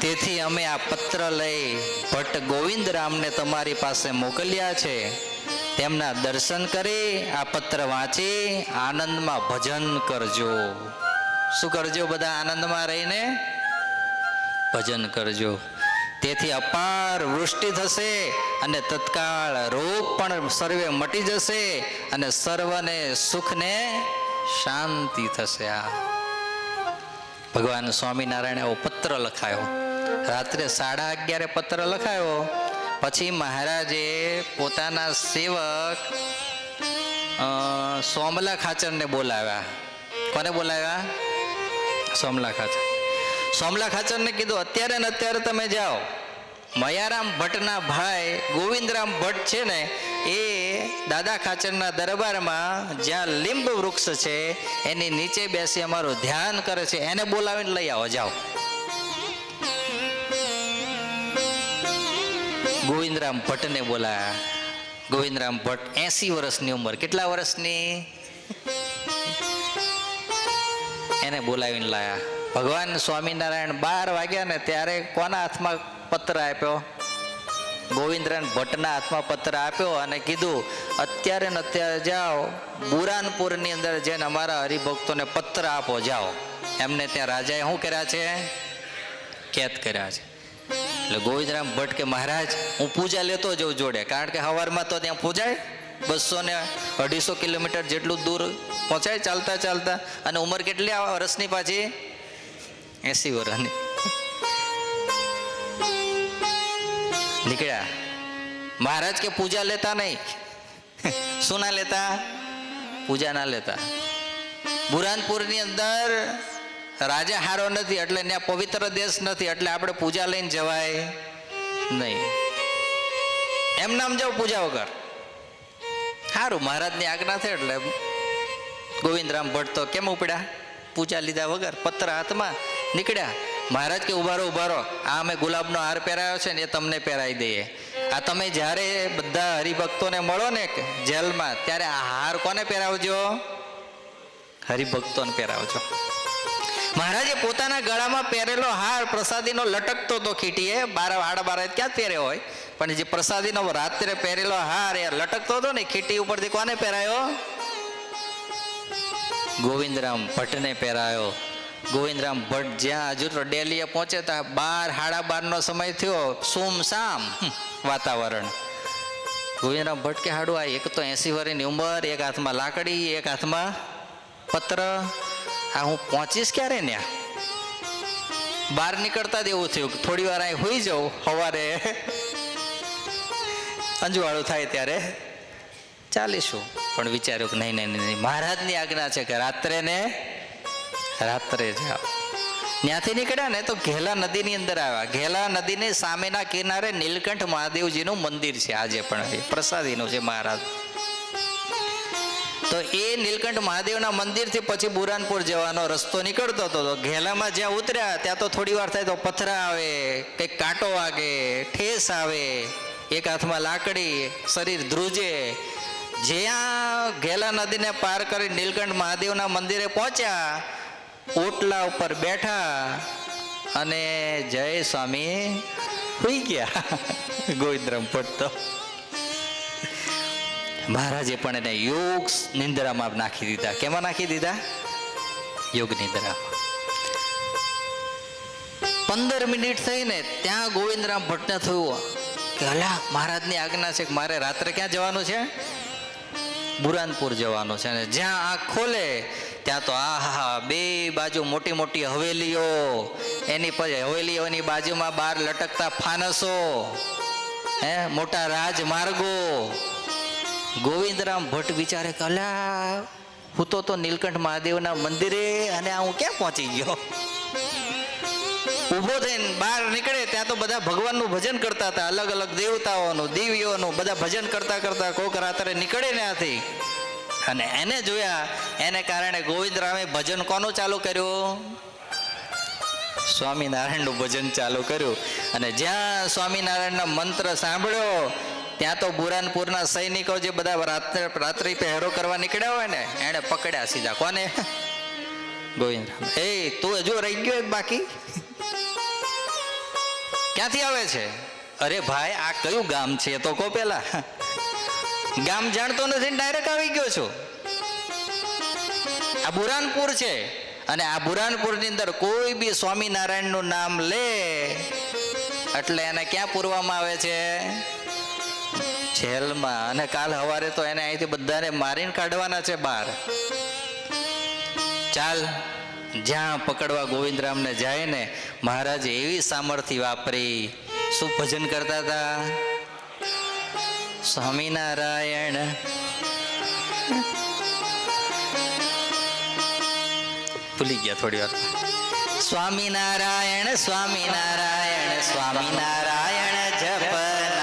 તેથી અમે આ પત્ર લઈ ભટ્ટ ગોવિંદરામને તમારી પાસે મોકલ્યા છે. તેમના દર્શન કરી આ પત્ર વાંચી આનંદમાં ભજન કરજો. શું કરજો? બધા આનંદમાં રહીને ભજન કરજો. તેથી અપાર વૃષ્ટિ થશે અને તત્કાળ રોગ પણ સર્વે મટી જશે અને સર્વને સુખને શાંતિ થશે. આ ભગવાન સ્વામિનારાયણે એવો પત્ર લખાયો. રાત્રે 11:30 પત્ર લખાયો. પછી મહારાજે પોતાના સેવક સોમલા ખાચરને બોલાવ્યા. કોને બોલાવ્યા? સોમલા ખાચર. સોમલા ખાચરને કીધું અત્યારે ને અત્યારે તમે જાઓ. મયારામ ભટ્ટના ભાઈ ગોવિંદરામ ભટ્ટ છે ને, એ દાદા ખાચરના દરબારમાં જ્યાં લીંબ વૃક્ષ છે એની નીચે બેસી અમારું ધ્યાન કરે છે. એને બોલાવીને લઈ આવો, જાઓ. ગોવિંદરામ ભટ્ટને બોલાયા. ગોવિંદરામ ભટ્ટ 80 વર્ષની ઉંમર. કેટલા વર્ષની? એને બોલાવીને લાયા. ભગવાન સ્વામિનારાયણ 12 વાગ્યા ને ત્યારે કોના હાથમાં પત્ર આપ્યો? ગોવિંદરામ ભટ્ટના હાથમાં પત્ર આપ્યો અને કીધું અત્યારે ને અત્યારે જાઓ બુરાનપુરની અંદર જઈને અમારા હરિભક્તોને પત્ર આપો, જાઓ. એમને ત્યાં રાજાએ શું કર્યા છે? કેદ કર્યા છે. એટલે ગોવિંદરામ ભટ્ટ કે મહારાજ હું પૂજા લેતો જઉં જોડે, કારણ કે સવારમાં તો ત્યાં પૂજાય 200 ને 250 કિલોમીટર જેટલું દૂર પહોંચાય ચાલતા ચાલતા. અને ઉંમર કેટલી વર્ષની પાછી? 80 વર્ષની. નીકળ્યા. મહારાજ કે પૂજા લેતા નહીં. શું ના લેતા? પૂજા ના લેતા. બુરાનપુરની અંદર રાજા હારો નથી, એટલે ત્યાં પવિત્ર દેશ નથી, એટલે આપણે પૂજા લઈને જવાય નહીં. એમ નામ જાવ પૂજા વગર. સારું, મહારાજની આજ્ઞા છે એટલે ગોવિંદરામ ભટ્ટ તો કેમ ઉપડ્યા? પૂજા લીધા વગર પત્ર હાથમાં નીકળ્યા. મહારાજ કે ઉભારો ઉભારો, આ અમે ગુલાબનો હાર પહેરાયો છે ને એ તમને પહેરાવી દઈએ. આ તમે જ્યારે બધા હરિભક્તોને મળો ને જેલમાં, ત્યારે આ હાર કોને પહેરાવજો? હરિભક્તોને પહેરાવજો. મહારાજે પોતાના ગળામાં પહેરેલો હાર પ્રસાદીનો લટકતો તો ખીટીએ, 12 ક્યાં પહેર્યો હોય, પણ જે પ્રસાદીનો રાત્રે પહેરેલો હાર એ લટકતો હતો ને ખીટી ઉપરથી કોને પહેરાયો? ગોવિંદરામ ભટ્ટને પહેરાયો. ગોવિંદરામ ભટ્ટ જ્યાં હજુ ડેલીએ પહોંચે ત્યાં 12:30 સમય થયો, સુમસામ વાતાવરણ. ગોવિંદરામ ભટ્ટ કે હાડું આ એક તો 80 વર્ષની ઉંમર, એક હાથમાં લાકડી, એક હાથમાં પત્ર, આ હું પહોંચીશ ક્યારે ને? બહાર નીકળતા જ એવું થયું થોડી વાર અહીં હોઈ જાઉં, સવારે અંજવાળું થાય ત્યારે ચાલીશું. પણ વિચાર્યું કે નહીં નહીં નહીં, મહારાજની આજ્ઞા છે કે રાત્રે ને રાત્રે જાઓ. ત્યાંથી નીકળ્યા ને તો ઘેલા નદીની અંદર આવ્યા. ઘેલા નદીની સામેના કિનારે નીલકંઠ મહાદેવજીનું મંદિર છે, આજે પણ પ્રસાદીનું છે મહારાજ. તો એ નીલકંઠ મહાદેવના મંદિરથી પછી બુરાનપુર જવાનો રસ્તો નીકળતો હતો. તો ઘેલામાં જ્યાં ઉતર્યા ત્યાં તો થોડી વાર થાય તો પથરા આવે, કંઈક કાંટો વાગે, ઠેસ આવે, એક હાથમાં લાકડી, શરીર ધ્રુજે. જ્યાં ઘેલા નદીને પાર કરી નીલકંઠ મહાદેવના મંદિરે પહોંચ્યા, ઓટલા ઉપર બેઠા અને જય સ્વામી હોઈ ગયા. ગોવિંદરામ ભટ્ટ તો મહારાજે પણ એને યોગ નિંદ્રામાં નાખી દીધા. કેમાં નાખી દીધા? યોગ નિંદ્રામાં. 15 મિનિટ થઈને ત્યાં ગોવિંદરામ ભટ્ટને થયું કે અલા, મહારાજની આજ્ઞા છે કે મારે રાત્રે ક્યાં જવાનું છે? બુરાનપુર જવાનું છે. અને જ્યાં આંખ ખોલે ત્યાં તો આહા, બે બાજુ મોટી મોટી હવેલીઓ, એની પછી હવેલીઓની બાજુમાં 12 લટકતા ફાનસો, મોટા રાજમાર્ગો. ગોવિંદરામ ભટ્ટ વિચારે કે અલા, હું તો નીલકંઠ મહાદેવના મંદિરે, અને આ હું ક્યાં પહોંચી ગયો? ઊભો થઈને બહાર નીકળે ત્યાં તો બધા ભગવાનનું ભજન કરતા હતા, અલગ અલગ દેવતાઓનું, દિવ્યોનું, બધા ભજન કરતા કરતા કોક રાત્રે નીકળે ત્યાંથી. અને એને જોયા, એને કારણે ગોવિંદરામે ભજન કોનું ચાલુ કર્યું? સ્વામિનારાયણનું ભજન ચાલુ કર્યું. અને જ્યાં સ્વામિનારાયણનો મંત્ર સાંભળ્યો ત્યાં તો બુરાનપુરના સૈનિકો જે બધા રાત્રિ પહેરો કરવા નીકળ્યા હોય ને, એને પકડ્યા સીધા. કોને? ગોવિંદરામ. એ તું હજુ રહી ગયો એક બાકી? ક્યાંથી આવે છે? અરે ભાઈ, આ કયું ગામ છે તો કહો પેલા. ગામ જાણતો નથી, ડાયરેક્ટ આવી ગયો છું. આ બુરાનપુર છે, અને આ બુરાનપુરની અંદર કોઈ બી સ્વામિનારાયણનું નામ લે એટલે એને ક્યાં પૂરવામાં આવે છે? જેલમાં. અને કાલ સવારે તો એને અહીંથી બધાને મારીને કાઢવાના છે બહાર. ચાલ, જ્યાં પકડવા ગોવિંદરામને જાય ને, મહારાજે એવી સામર્થ્ય વાપરી. શું ભજન કરતા હતા? સ્વામિનારાયણ. ભૂલી ગયા થોડી વાર. સ્વામિનારાયણ સ્વામિનારાયણ સ્વામિનારાયણ જપના.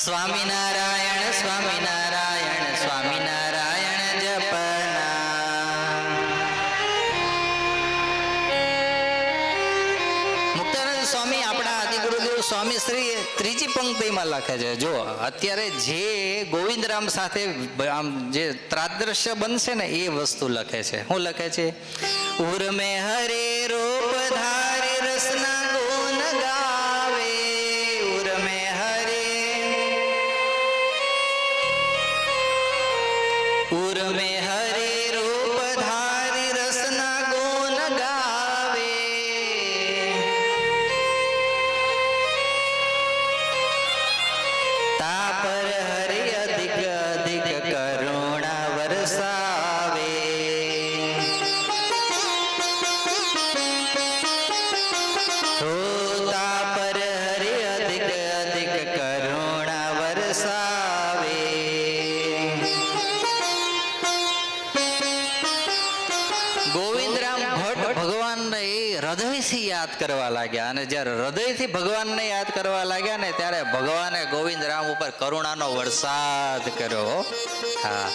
સ્વામિનારાયણ સ્વામિનારાયણ સ્વામિનારાયણ જપના. મુક્તાનંદ સ્વામી આપણા આદિ ગુરુદેવ સ્વામી શ્રી ત્રીજી પંક્તિમાં લખે છે, જો અત્યારે જે ગોવિંદરામ સાથે આમ જે ત્રાદ્રશ્ય બનશે ને એ વસ્તુ લખે છે. શું લખે છે? ઉર્મે હરે રૂપ ધારી રસના ગુણ ગાવે, ઉર્મે હરે, ઉર્મે હરે રૂપ ધારી રસના ગુણ ગાવે, તા પર હરિ અધિક અધિક કરુણા વરસાવે. હો તા પર હરિ અધિક અધિક કરુણા વરસાવે. ગોવિંદરામ ભટ્ટ ભગવાનને હૃદયથી યાદ કરવા લાગ્યા, અને જ્યારે હૃદયથી ભગવાનને યાદ કરવા લાગ્યા ને ત્યારે ભગવાને ગોવિંદરામ ઉપર કરુણાનો વરસાદ કર્યો. હા,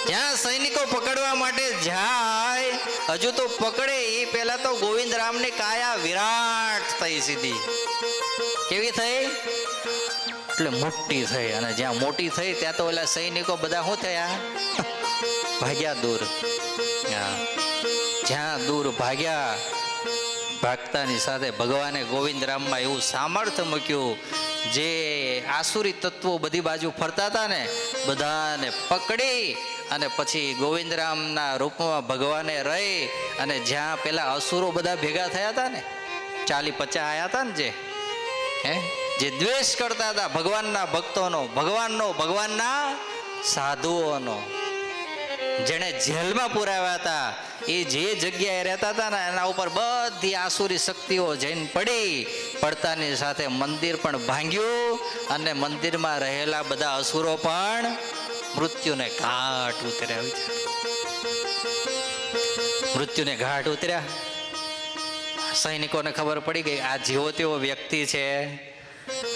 જ્યાં સૈનિકો પકડવા માટે જાય, હજુ તો પકડે એ પહેલા તો ગોવિંદરામની કાયા વિરાટ થઈ સીધી. કેવી થઈ? એટલે મોટી થઈ. અને જ્યાં મોટી થઈ ત્યાં તો ઓલા સૈનિકો બધા શું થયા? ભાગ્યા દૂર. હા, જ્યાં દૂર ભાગ્યા, ભાગતાની સાથે ભગવાને ગોવિંદરામમાં એવું સામર્થ્ય મૂક્યું, જે આસુરી તત્વો બધી બાજુ ફરતા હતા ને બધાને પકડી અને પછી ગોવિંદરામના રૂપમાં ભગવાને રહી, અને જ્યાં પેલા અસુરો બધા ભેગા થયા હતા ને 40-50 આયા હતા ને, જે દ્વેષ કરતા હતા ભગવાનના ભક્તોનો, ભગવાનના સાધુઓનો, જેણે જેલમાં પુરાવ્યા હતા, એ જે જગ્યાએ રહેતા હતા ને એના ઉપર બધી આસુરી શક્તિઓ જઈને પડતાની સાથે મંદિર પણ ભાંગ્યું, અને મંદિરમાં રહેલા બધા અસુરો પણ મૃત્યુને ઘાટ ઉતર્યા. મૃત્યુને ઘાટ ઉતર્યા. સૈનિકોને ખબર પડી ગઈ આ જેવો તેવો વ્યક્તિ છે,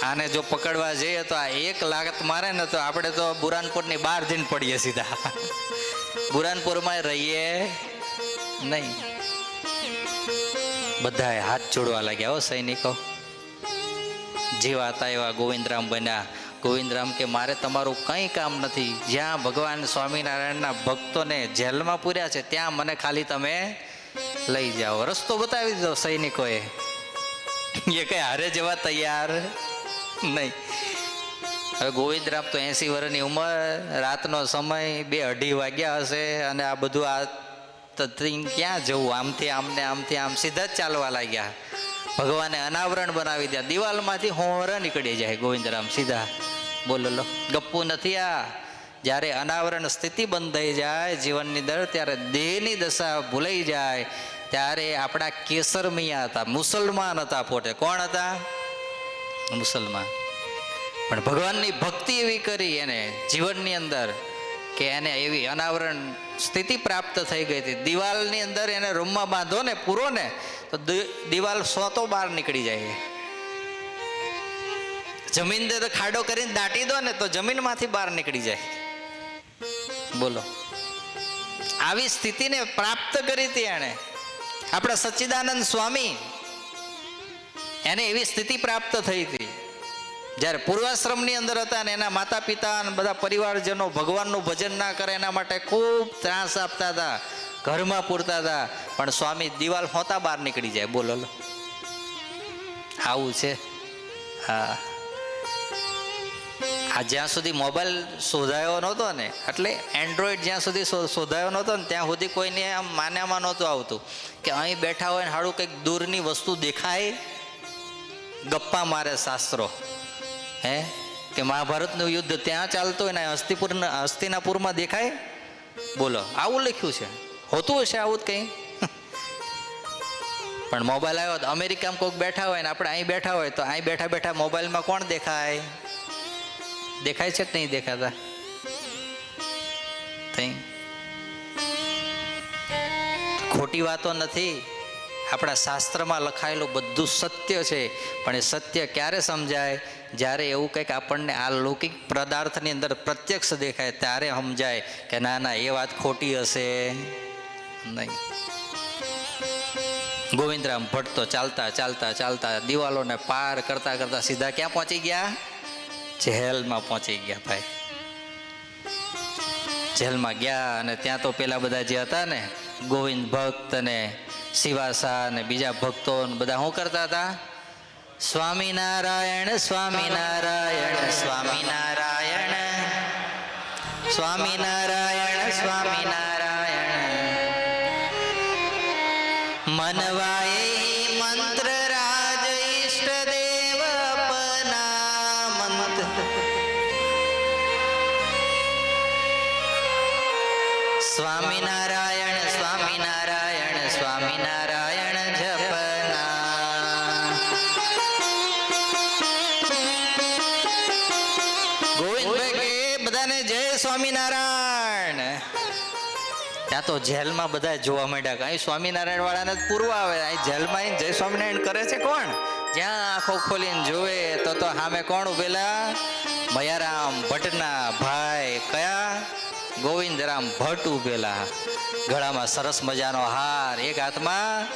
આને જો પકડવા જઈએ તો આ 1 લાખ મારે ને તો આપણે તો બુરાનપુરની બહાર જઈને પડીએ સીધા. બુરાનપુરમાં રહીએ નહીં. બધાએ હાથ જોડવા લાગ્યા. હો સૈનિકો જીવાતા એવા ગોવિંદરામ બન્યા. ગોવિંદરામ કે મારે તમારું કંઈ કામ નથી, જ્યાં ભગવાન સ્વામિનારાયણના ભક્તોને જેલમાં પૂર્યા છે ત્યાં મને ખાલી તમે લઈ જાઓ. રસ્તો બતાવી દીધો સૈનિકોએ. એ કઈ હારે જવા તૈયાર નહીં. હવે ગોવિંદરામ તો 80 વર્ષની ઉંમર, રાતનો સમય 2-2:30 વાગ્યા હશે, અને આ બધું આ ક્યાં જવું, આમથી આમને આમથી આમ સીધા જ ચાલવા લાગ્યા. ભગવાને અનાવરણ બનાવી દીધા. દિવાલમાંથી હોરા નીકળી જાય ગોવિંદરામ સીધા. બોલો લો, ગપ્પુ નથી આ. જ્યારે અનાવરણ સ્થિતિ બંધ થઈ જાય જીવનની અંદર, ત્યારે દેહની દશા ભૂલાઈ જાય, ત્યારે આપણા કેસર મિયા હતા, મુસલમાન હતા પોતે. કોણ હતા? મુસલમાન. પણ ભગવાનની ભક્તિ એવી કરી એને જીવનની અંદર કે એને એવી અનાવરણ સ્થિતિ પ્રાપ્ત થઈ ગઈ હતી. દિવાલની અંદર એને રૂમમાં બાંધો ને પૂરો ને તો દિવાલ સોતો બહાર નીકળી જાય. જમીન દે તો ખાડો કરીને દાટી દો ને તો જમીનમાંથી બહાર નીકળી જાય. બોલો, આવી સ્થિતિને પ્રાપ્ત કરી હતી એને. આપણા સચ્ચિદાનંદ સ્વામી, એને એવી સ્થિતિ પ્રાપ્ત થઈ હતી. જ્યારે પૂર્વાશ્રમની અંદર હતા ને એના માતા પિતા અને બધા પરિવારજનો ભગવાનનું ભજન ના કરે એના માટે ખૂબ ત્રાસ આપતા હતા, ઘરમાં પૂરતા હતા, પણ સ્વામી દિવાલ હોતા બહાર નીકળી જાય. બોલો, આવું છે. હા, આ જ્યાં સુધી મોબાઈલ શોધાયો નહોતો ને, એટલે એન્ડ્રોઈડ જ્યાં સુધી શોધાયો નહોતો ને ત્યાં સુધી કોઈને આમ માન્યામાં નહોતું આવતું કે અહીં બેઠા હોય ને હાડું કંઈક દૂરની વસ્તુ દેખાય, ગપ્પા મારે શાસ્ત્રો. કે મહાભારતનું યુદ્ધ ત્યાં ચાલતું હોય ને હસ્તિનાપુરમાં દેખાય. બોલો, આવું લખ્યું છે. હોતું હશે આવું જ કંઈ. પણ મોબાઈલ આવ્યો તો અમેરિકામાં કોઈક બેઠા હોય ને આપણે અહીં બેઠા હોય તો અહીં બેઠા બેઠા મોબાઈલમાં કોણ દેખાય? દેખાય છે કે નહીં દેખાતા? ખોટી વાતો નથી. આપણા શાસ્ત્રમાં લખાયેલું બધું સત્ય છે, પણ એ સત્ય ક્યારે સમજાય? જ્યારે એવું કંઈક આપણને આ લૌકિક પદાર્થની અંદર પ્રત્યક્ષ દેખાય ત્યારે સમજાય કે ના ના, એ વાત ખોટી હશે નહીં. ગોવિંદરામ ભટ્ટ તો ચાલતા ચાલતા ચાલતા દિવાલોને પાર કરતા કરતા સીધા ક્યાં પહોંચી ગયા? જેલમાં પહોંચી ગયા ભાઈ. જેલમાં ગયા અને ત્યાં તો પેલા બધા જે હતા ને ગોવિંદ ભક્ત ને શિવાસા ને બીજા ભક્તો બધા શું કરતા હતા? સ્વામિનારાયણ સ્વામિનારાયણ સ્વામિનારાયણ સ્વામિનારાયણ સ્વામિનારાયણ મનવાય મંત્ર રાજ ઈષ્ટ દેવ પનામંત સ્વામિનારાયણ સ્વામિનારાયણ સ્વામિનારાયણ જપના. ગોવિંદભાઈ કે બધાને જય સ્વામિનારાયણ. ત્યાં તો જેલમાં બધા જોવા માંડ્યા કે અહીં સ્વામિનારાયણ વાળાને પૂરવા આવે, અહીં જેલમાં જય સ્વામિનારાયણ કરે છે કોણ? જ્યાં આંખો ખોલીને જોવે તો સામે કોણ ઉભેલા? મયારામ ભટ્ટના ભાઈ કયા? ગોવિંદરામ ભટ્ટ ઉભેલા. ગળામાં સરસ મજાનો હાર, એક હાથમાં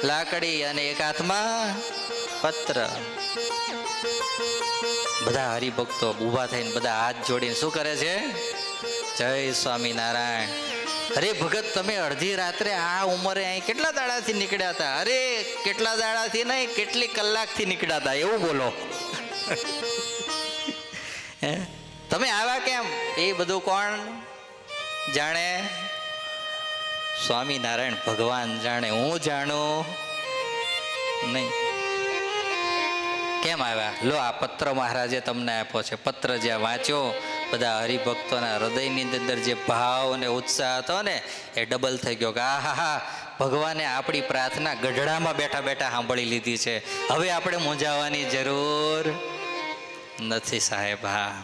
લાકડી અને એક હાથમાં પત્ર. બધા હરિભક્તો ઊભા થઈને બધા હાથ જોડીને શું કરે છે? જય સ્વામિનારાયણ. અરે ભગત, તમે અડધી રાત્રે આ ઉંમરે અહીં કેટલા દાડાથી નીકળ્યા હતા? અરે કેટલા દાડાથી નહીં, કેટલી કલાકથી નીકળ્યા હતા એવું બોલો. તમે આવ્યા કેમ? એ બધું કોણ જાણે? સ્વામિનારાયણ ભગવાન જાણે, હું જાણું નહીં. કેમ આવ્યા? લો આ પત્ર મહારાજે તમને આપ્યો છે. પત્ર જ્યાં વાંચ્યો, બધા હરિભક્તોના હૃદયની અંદર જે ભાવ અને ઉત્સાહ હતો ને એ ડબલ થઈ ગયો કે આ હા ભગવાને આપણી પ્રાર્થના ગઢડામાં બેઠા બેઠા સાંભળી લીધી છે, હવે આપણે મૂંઝાવાની જરૂર નથી સાહેબ. હા,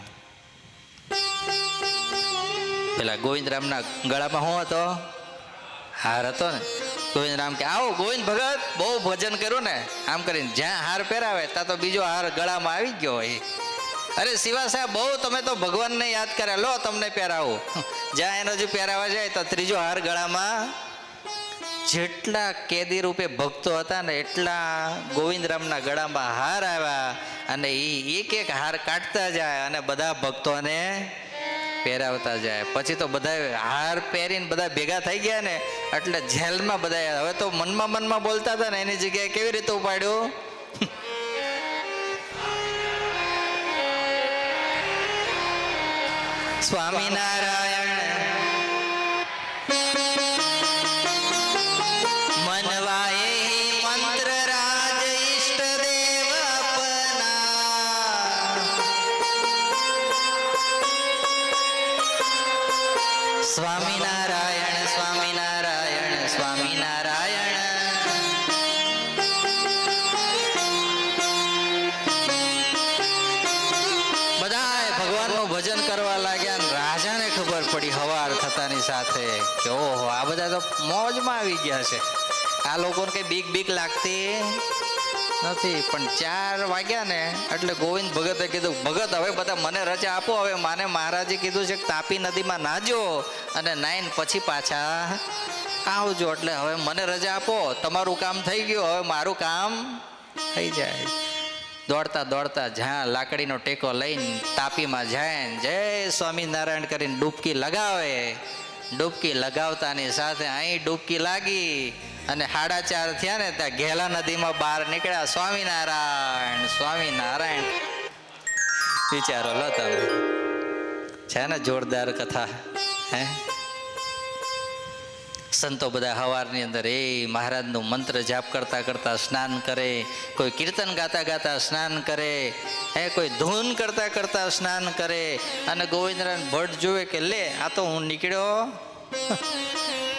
પેલા ગોવિંદરામના ગળામાં શું હતો? હાર હતો ને. ગોવિંદરામ કે આવો ગોવિંદ ભગત, બહુ ભજન કર્યું ને, આમ કરીને જ્યાં હાર પહેરાવે ત્યાં તો બીજો હાર ગળામાં આવી ગયો હોય. અરે શિવા સાહેબ, બહુ તમે તો ભગવાનને યાદ કર્યા, લો તમને પહેરાવું. જ્યાં એનો જે પહેરાવા જાય તો ત્રીજો હાર ગળામાં. જેટલા કેદી રૂપે ભક્તો હતા ને એટલા ગોવિંદરામના ગળામાં હાર આવ્યા અને એ એક એક હાર કાઢતા જાય અને બધા ભક્તોને પહેરાવતા જાય. પછી તો બધા હાર પહેરીને બધા ભેગા થઈ ગયા ને એટલે જેલમાં બધા હવે તો મનમાં બોલતા હતા ને એની જગ્યાએ કેવી રીતે ઉપાડ્યું? સ્વામિનારાયણ મનવાય મંત્ર રાજ ઈષ્ટ દેવ અપના સ્વામિનારાયણ સ્વામિનારાયણ સ્વામિનારાયણ. બધા ભગવાનનું ભજન કરવા લાગ્યા. રાજાને ખબર પડી હવાર થતાની સાથે કે ઓહો, આ બધા તો મોજમાં આવી ગયા છે, આ લોકોને કઈ બીક લાગતી નથી. પણ 4 વાગ્યા ને એટલે ગોવિંદ ભગતે કીધું, ભગત હવે બધા મને રજા આપો. હવે માને મહારાજે કીધું છે કે તાપી નદીમાં નાહજો અને નાઈને પછી પાછા આવજો, એટલે હવે મને રજા આપો. તમારું કામ થઈ ગયું, હવે મારું કામ થઈ જાય. દોડતા દોડતા જ્યાં લાકડીનો ટેકો લઈને તાપીમાં જાય, જય સ્વામિનારાયણ કરીને ડૂબકી લગાવે. ડૂબકી લગાવતાની સાથે અહીં ડૂબકી લાગી અને 4:30 થયા ને ત્યાં ઘેલા નદીમાં બહાર નીકળ્યા. સ્વામિનારાયણ સ્વામિનારાયણ. વિચારો લો તમે, છે ને જોરદાર કથા. હે, સંતો બધા હવારની અંદર એ મહારાજનું મંત્ર જાપ કરતા કરતા સ્નાન કરે, કોઈ કીર્તન ગાતા ગાતા સ્નાન કરે, હે કોઈ ધૂન કરતા કરતા સ્નાન કરે. અને ગોવિંદરામ ભટ્ટ જોવે કે લે આ તો હું નીકળ્યો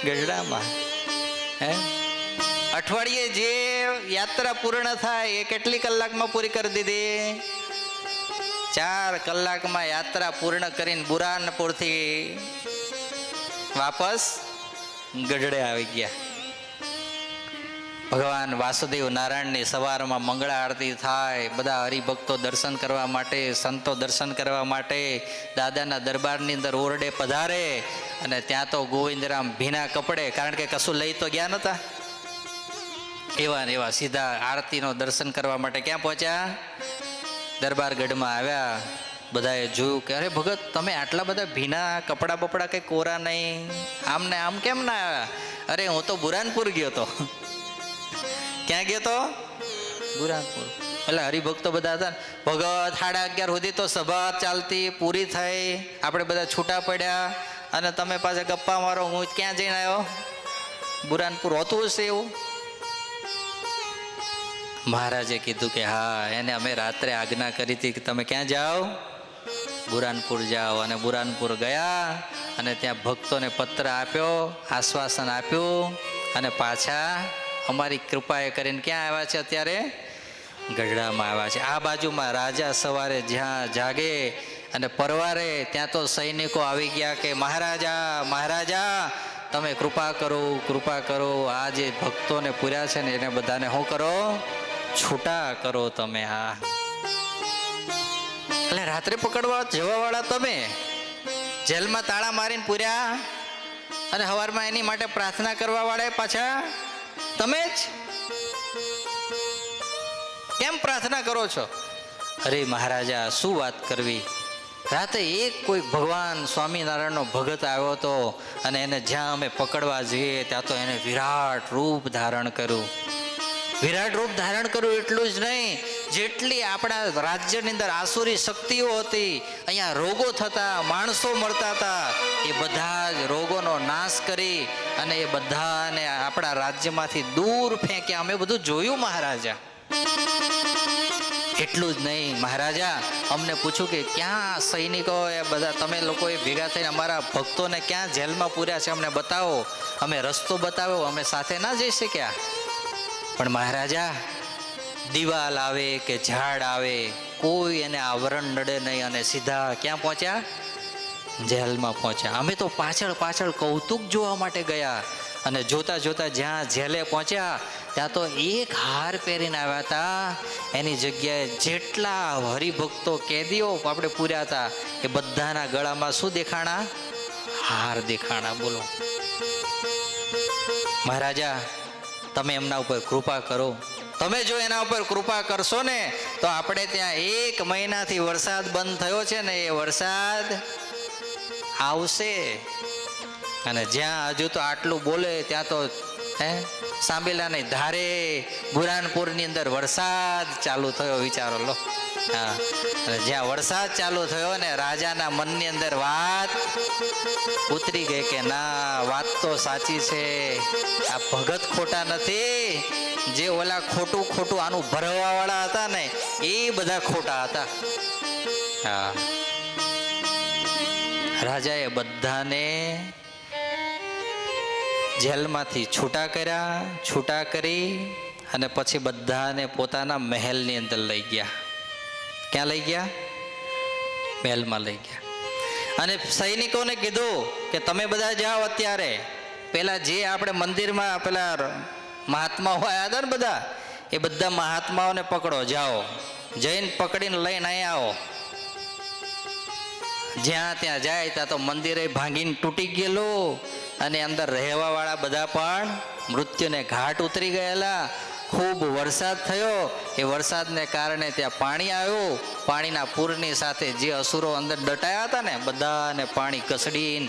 ગઢડામાં. હે, અઠવાડિયે જે યાત્રા પૂર્ણ થાય એ કેટલી કલાકમાં પૂરી કરી દીધી? 4 કલાકમાં યાત્રા પૂર્ણ કરીને બુરાનપુરથી વાપસ ગઢડે આવી ગયા. ભગવાન વાસુદેવ નારાયણની સવારમાં મંગળા આરતી થાય, બધા હરિભક્તો દર્શન કરવા માટે, સંતો દર્શન કરવા માટે દાદાના દરબારની અંદર ઓરડે પધારે. અને ત્યાં તો ગોવિંદરામ ભીના કપડે, કારણ કે કશું લઈ તો ગયા નતા, એવા ને એવા સીધા આરતીનો દર્શન કરવા માટે ક્યાં પહોંચ્યા? દરબારગઢમાં આવ્યા. બધાએ જોયું કે અરે ભગત, તમે આટલા બધા ભીના કપડાં બપડા કંઈ કોરા નહીં, આમ ને આમ કેમ ના આવ્યા? અરે હું તો બુરાનપુર ગયો તો. ક્યાં ગયો તો? બુરાનપુર. એટલે હરિભક્તો બધા હતા. ભગત 11:30 સુધી તો સભા ચાલતી, પૂરી થઈ, આપણે બધા છૂટા પડ્યા, અને તમે પાછા ગપ્પા મારો. હું ક્યાં જઈને આવ્યો? બુરાનપુર. હોતું હશે એવું? મહારાજે કીધું કે હા, એને અમે રાત્રે આજ્ઞા કરી હતી કે તમે ક્યાં જાઓ? બુરાનપુર જાઓ. અને બુરાનપુર ગયા અને ત્યાં ભક્તોને પત્ર આપ્યો, આશ્વાસન આપ્યું, અને પાછા અમારી કૃપાએ કરીને ક્યાં આવ્યા છે અત્યારે? ગઢડામાં આવ્યા છે. આ બાજુમાં રાજા સવારે જ્યાં જાગે અને પરવારે ત્યાં તો સૈનિકો આવી ગયા કે મહારાજા, મહારાજા, તમે કૃપા કરો, કૃપા કરો, આ જે ભક્તોને પૂર્યા છે ને એને બધાને શું કરો? છૂટા કરો તમે. હા, એટલે રાત્રે પકડવા જવા વાળા તમે, જેલમાં તાળા મારીને પૂર્યા, અને સવારમાં એની માટે પ્રાર્થના કરવા વાળા પાછા તમે જ. કેમ પ્રાર્થના કરો છો? અરે મહારાજા, શું વાત કરવી. રાતે એક કોઈ ભગવાન સ્વામિનારાયણનો ભગત આવ્યો હતો, અને એને જ્યાં અમે પકડવા જઈએ ત્યાં તો એને વિરાટ રૂપ ધારણ કર્યું. વિરાટ રૂપ ધારણ કર્યું એટલું જ નહીં, જેટલી આપણા રાજ્યની અંદર આસુરી શક્તિઓ હતી, અહીંયા રોગો થતા, માણસો મળતા હતા, એ બધા જ રોગોનો નાશ કરી અને એ બધાને આપણા રાજ્યમાંથી દૂર ફેંક્યા. અમે બધું જોયું મહારાજા. એટલું જ નહીં મહારાજા, અમને પૂછ્યું કે ક્યાં સૈનિકો એ બધા તમે લોકોએ ભેગા થઈને અમારા ભક્તોને ક્યાં જેલમાં પૂર્યા છે, અમને બતાવો. અમે રસ્તો બતાવ્યો, અમે સાથે ના જઈ શક્યા. પણ મહારાજા, દિવાલ આવે કે ઝાડ આવે, કોઈ એને આવરણ નડે નહીં, અને સીધા ક્યાં પહોંચ્યા? જેલમાં પહોંચ્યા. અમે તો પાછળ પાછળ કૌતુક જોવા માટે ગયા, અને જોતા જોતા જ્યાં જેલે પહોંચ્યા ત્યાં તો એક હાર પહેરીને આવ્યા હતા. એની જગ્યાએ જેટલા હરિભક્તો કેદીઓ આપણે પૂર્યા હતા એ બધાના ગળામાં શું દેખાણા? હાર દેખાણા. બોલો મહારાજા, તમે એમના ઉપર કૃપા કરો. તમે જો એના ઉપર કૃપા કરશો ને તો આપણે ત્યાં 1 મહિનાથી વરસાદ બંધ થયો છે ને, એ વરસાદ આવશે. અને જ્યાં હજુ તો આટલું બોલે ત્યાં તો સાંભેલાની ધારે બુરાનપુરની અંદર વરસાદ ચાલુ થયો. વિચારો લો. હા, અને જ્યાં વરસાદ ચાલુ થયો ને, રાજાના મનની અંદર વાત ઉતરી ગઈ કે ના, વાત તો સાચી છે, આ ભગત ખોટા નથી. જે ઓલા ખોટું ખોટું આનું ભરવા વાળા હતા ને, એ બધા ખોટા હતા. હા, રાજાએ બધાને જેલમાંથી છૂટા કર્યા. છૂટા કરી અને પછી બધાને પોતાના મહેલની અંદર લઈ ગયા. ક્યાં લઈ ગયા? મહેલમાં લઈ ગયા. અને સૈનિકોને કીધું કે તમે બધા જાઓ અત્યારે. પેલા જે આપણે મંદિરમાં પેલા મહાત્માઓ આવ્યા હતા ને બધા, એ બધા મહાત્માઓને પકડો, જાઓ, જઈને પકડીને લઈને અહીંયા આવો. જ્યાં ત્યાં જાય ત્યાં તો મંદિરે ભાંગીને તૂટી ગયેલું, અને અંદર રહેવા વાળા બધા પણ મૃત્યુને ઘાટ ઉતરી ગયેલા. ખૂબ વરસાદ થયો, એ વરસાદને કારણે ત્યાં પાણી આવ્યું. પાણીના પૂરની સાથે જે અસુરો અંદર દટાયા હતા ને, બધાને પાણી કસડીને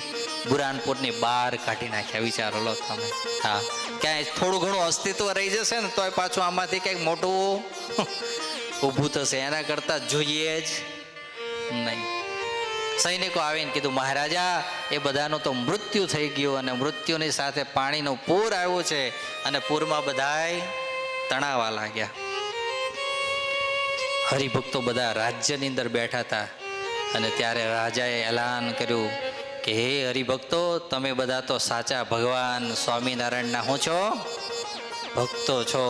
બુરાનપુરની બહાર કાઢી નાખ્યા. વિચારો લો તમે. હા, ક્યાંય થોડું ઘણું અસ્તિત્વ રહી જશે ને તોય પાછું આમાંથી કંઈક મોટું ઊભું થશે. એના કરતાં જોઈએ જ નહીં. સૈનિકો આવીને કીધું મહારાજા, એ બધાનું તો મૃત્યુ થઈ ગયું, અને મૃત્યુની સાથે પાણીનું પૂર આવ્યું છે, અને પૂરમાં બધાય તણાવા લાગ્યા. હરિભક્તો બધા રાજ્યની અંદર બેઠા હતા, અને ત્યારે રાજાએ એલાન કર્યું કે હે હરિભક્તો, તમે બધા તો સાચા ભગવાન સ્વામિનારાયણના શું છો? ભક્તો છો.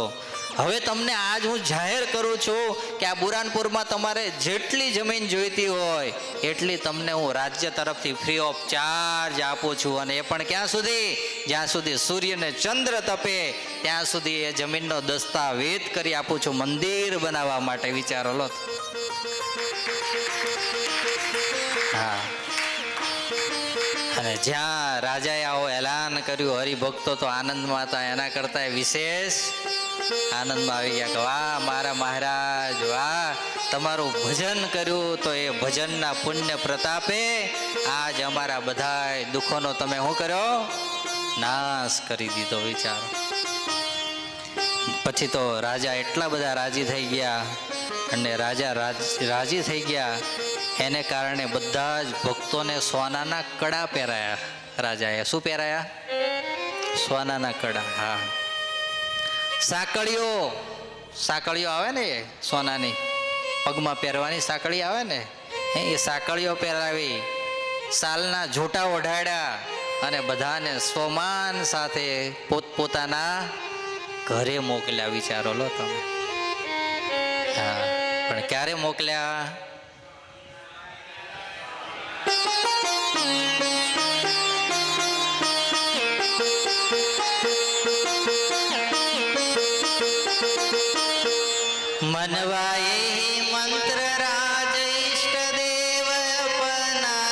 હવે તમને આજ હું જાહેર કરું છું કે આ બુરાનપુરમાં તમારે જેટલી જમીન જોઈતી હોય એટલી તમને હું રાજ્ય તરફથી ફ્રી ઓફ ચાર્જ આપું છું. અને એ પણ ક્યાં સુધી? જ્યાં સુધી સૂર્ય ને ચંદ્ર તપે ત્યાં સુધી એ જમીનનો દસ્તાવેજ કરી આપું છું, મંદિર બનાવવા માટે. વિચારો લો. હા, અને જ્યાં રાજાએ આવો એલાન કર્યું, હરિભક્તો તો આનંદમાં હતા. એના કરતા વિશેષ આનંદમાં આવી ગયા કે વાહ મારા મહારાજ, વાહ તમારું ભજન કર્યું તો એ ભજનના પુણ્ય પ્રતાપે આજ અમારા બધા દુઃખોનો તમે શું કર્યો? નાશ કરી દીધો. વિચારો. પછી તો રાજા એટલા બધા રાજી થઈ ગયા, અને રાજા રાજી થઈ ગયા એને કારણે બધા જ ભક્તોને સોનાના કડા પહેરાયા. રાજાએ શું પહેરાયા? સોનાના કડા. હા, સાંકળીઓ આવે ને સોનાની, પગમાં પહેરવાની સાંકળી આવે ને, એ સાંકળીઓ પહેરાવી, સાલના ઝૂંટા ઓઢાડ્યા અને બધાને સ્વમાન સાથે પોતપોતાના ઘરે મોકલ્યા. વિચારો લો તમે. હા, પણ ક્યારે મોકલ્યા? મનવાએ મંત્ર રાજ ઈષ્ટ દેવ અપના,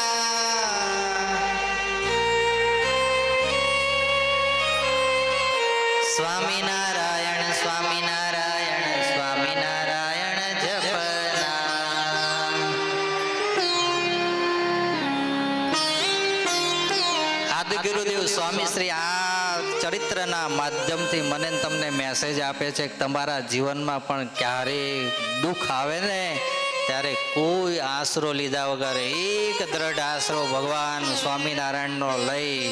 સ્વામિનારાયણ સ્વામિનારાયણ સ્વામિનારાયણ જપના. આદિ ગુરુદેવ સ્વામી શ્રી આ ચરિત્રના માધ્યમથી મને તમને મેસેજ આપે છે કે તમારા જીવનમાં પણ ક્યારેય દુઃખ આવે ને ત્યારે કોઈ આશરો લીધા વગર એક દ્રઢ આશરો ભગવાન સ્વામિનારાયણનો લઈ,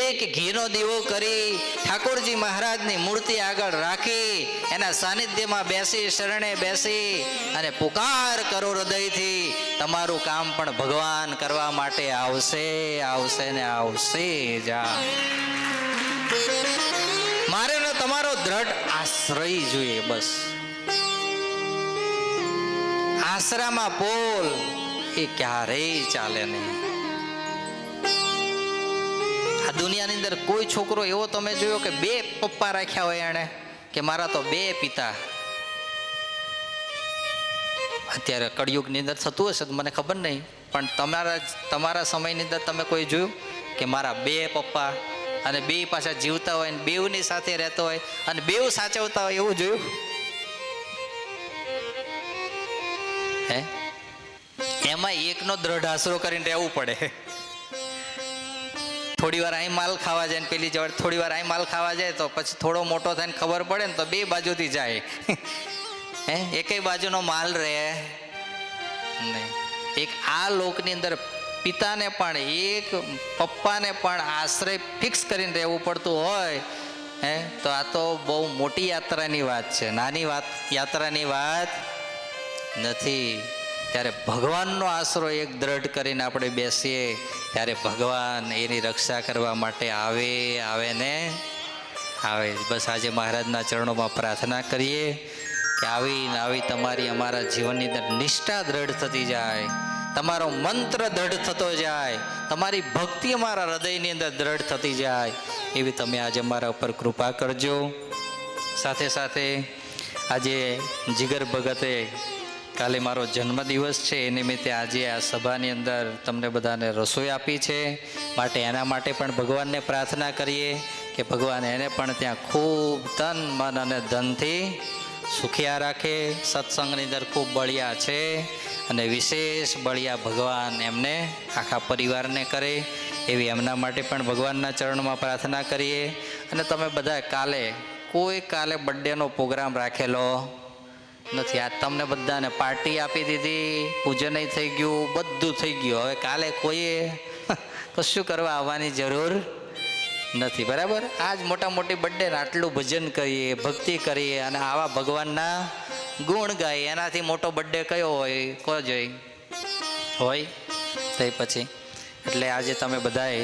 એક ઘીનો દીવો કરી ઠાકોરજી મહારાજની મૂર્તિ આગળ રાખી એના સાનિધ્યમાં બેસી, શરણે બેસી અને પુકાર કરો હૃદયથી, તમારું કામ પણ ભગવાન કરવા માટે આવશે, આવશે ને આવશે. જા મારે તમારો દ્રઢ આશ્રય જોઈએ. બસ આશરામાં પોલ એ ક્યારેય ચાલે નહીં. આ દુનિયાની અંદર કોઈ છોકરો એવો તમે જોયો કે 2 પપ્પા રાખ્યા હોય એને, કે મારા તો 2 પિતા? અત્યારે કળિયુગની અંદર થતું હશે તો મને ખબર નહીં, પણ તમારા સમયની અંદર તમે કોઈ જોયું કે મારા 2 પપ્પા અને 2 પાછા જીવતા હોય, બેઉની સાથે રહેતો હોય અને બેઉ સાચવતા હોય, એવું જોયું? હે? એમાં એકનો દ્રઢ આશરો કરીને રહેવું પડે. થોડી વાર અહીં માલ ખાવા જાય ને પેલી જવાડ થોડી વાર અહીં માલ ખાવા જાય તો પછી થોડો મોટો થાય ને ખબર પડે ને તો 2 બાજુથી જાય. હે? એકેય બાજુનો માલ રહે નહીં. એક આ લોકની અંદર પિતાને પણ, એક પપ્પાને પણ આશ્રય ફિક્સ કરીને રહેવું પડતું હોય, હે, તો આ તો બહુ મોટી યાત્રાની વાત છે, નાની યાત્રાની વાત નથી. ત્યારે ભગવાનનો આશરો એક દ્રઢ કરીને આપણે બેસીએ ત્યારે ભગવાન એની રક્ષા કરવા માટે આવે ને આવે. બસ આજે મહારાજના ચરણોમાં પ્રાર્થના કરીએ કે આવી તમારી અમારા જીવનની અંદર નિષ્ઠા દ્રઢ થતી જાય, તમારો મંત્ર દ્રઢ થતો જાય, તમારી ભક્તિ અમારા હૃદયની અંદર દ્રઢ થતી જાય, એવી તમે આજે અમારા ઉપર કૃપા કરજો. સાથે સાથે આજે જીગર ભગતે, કાલે મારો જન્મદિવસ છે એ નિમિત્તે આજે આ સભાની અંદર તમને બધાને રસોઈ આપી છે, માટે એના માટે પણ ભગવાનને પ્રાર્થના કરીએ કે ભગવાન એને પણ ત્યાં ખૂબ તન, મન અને ધનથી સુખિયા રાખે. સત્સંગની અંદર ખૂબ બળિયા છે અને વિશેષ બળિયા ભગવાન એમને આખા પરિવારને કરે, એવી એમના માટે પણ ભગવાનના ચરણમાં પ્રાર્થના કરીએ. અને તમે બધા કાલે બર્થડેનો પ્રોગ્રામ રાખેલો નથી. આ તમને બધાને પાર્ટી આપી દીધી, પૂજન થઈ ગયું, બધું થઈ ગયું. હવે કાલે કોઈએ કશું કરવા આવવાની જરૂર નથી. બરાબર? આજ મોટી બર્થડે ને આટલું ભજન કરીએ, ભક્તિ કરીએ અને આવા ભગવાનના ગુણ ગાય, એનાથી મોટો બર્થડે કયો હોય? કો જોઈ હોય તો પછી. એટલે આજે તમે બધાએ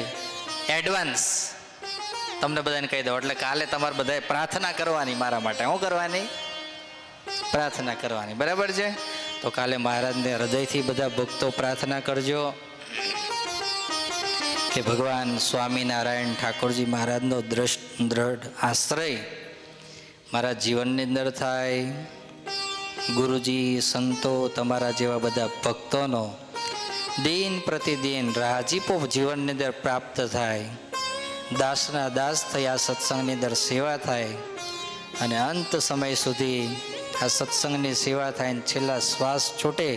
એડવાન્સ તમને બધાને કહી દો, એટલે કાલે તમારે બધાએ પ્રાર્થના કરવાની મારા માટે. શું કરવાની? પ્રાર્થના કરવાની. બરાબર છે? તો કાલે મહારાજને હૃદયથી બધા ભક્તો પ્રાર્થના કરજો કે ભગવાન સ્વામિનારાયણ ઠાકોરજી મહારાજનો દ્રઢ આશ્રય મારા જીવનની અંદર થાય. ગુરુજી, સંતો, તમારા જેવા બધા ભક્તોનો દિન પ્રતિદિન રાજીપો જીવનની અંદર પ્રાપ્ત થાય. દાસના દાસ થયા સત્સંગની અંદર સેવા થાય. અને અંત સમય સુધી આ સત્સંગની સેવા થાય ને છેલ્લા શ્વાસ છૂટે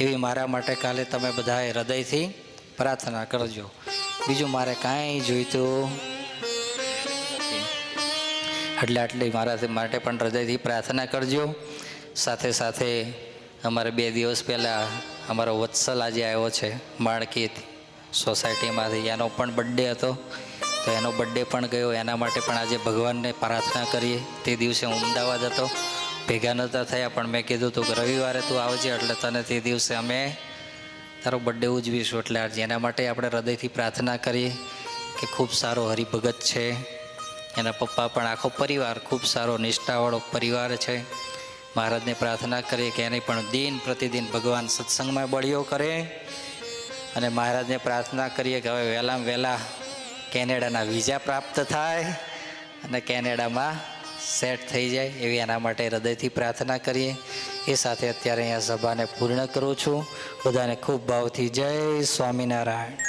એવી મારા માટે કાલે તમે બધાએ હૃદયથી પ્રાર્થના કરજો. બીજું મારે કાંઈ જોઈતું એટલે આટલી મારા માટે પણ હૃદયથી પ્રાર્થના કરજો. સાથે સાથે અમારે 2 દિવસ પહેલાં અમારો વત્સલ આજે આવ્યો છે માણકી સોસાયટીમાંથી, એનો પણ બર્થડે હતો, તો એનો બર્થડે પણ ગયો. એના માટે પણ આજે ભગવાનને પ્રાર્થના કરીએ. તે દિવસે હું અમદાવાદ હતો, ભેગા નહોતા થયા, પણ મેં કીધું તું કે રવિવારે તું આવજે એટલે તને તે દિવસે અમે તારો બર્થડે ઉજવીશું. એટલે આજે એના માટે આપણે હૃદયથી પ્રાર્થના કરીએ કે ખૂબ સારો હરિભગત છે. એના પપ્પા પણ આખો પરિવાર ખૂબ સારો નિષ્ઠાવાળો પરિવાર છે. મહારાજને પ્રાર્થના કરીએ કે એની પણ દિન પ્રતિદિન ભગવાન સત્સંગમાં બળીઓ કરે. અને મહારાજને પ્રાર્થના કરીએ કે હવે વહેલામાં વહેલા કેનેડાના વિઝા પ્રાપ્ત થાય અને કેનેડામાં સેટ થઈ જાય એવી એના માટે હૃદયથી પ્રાર્થના કરીએ. એ સાથે અત્યારે અહીંયા સભાને પૂર્ણ કરું છું. બધાને ખૂબ ભાવથી જય સ્વામિનારાયણ.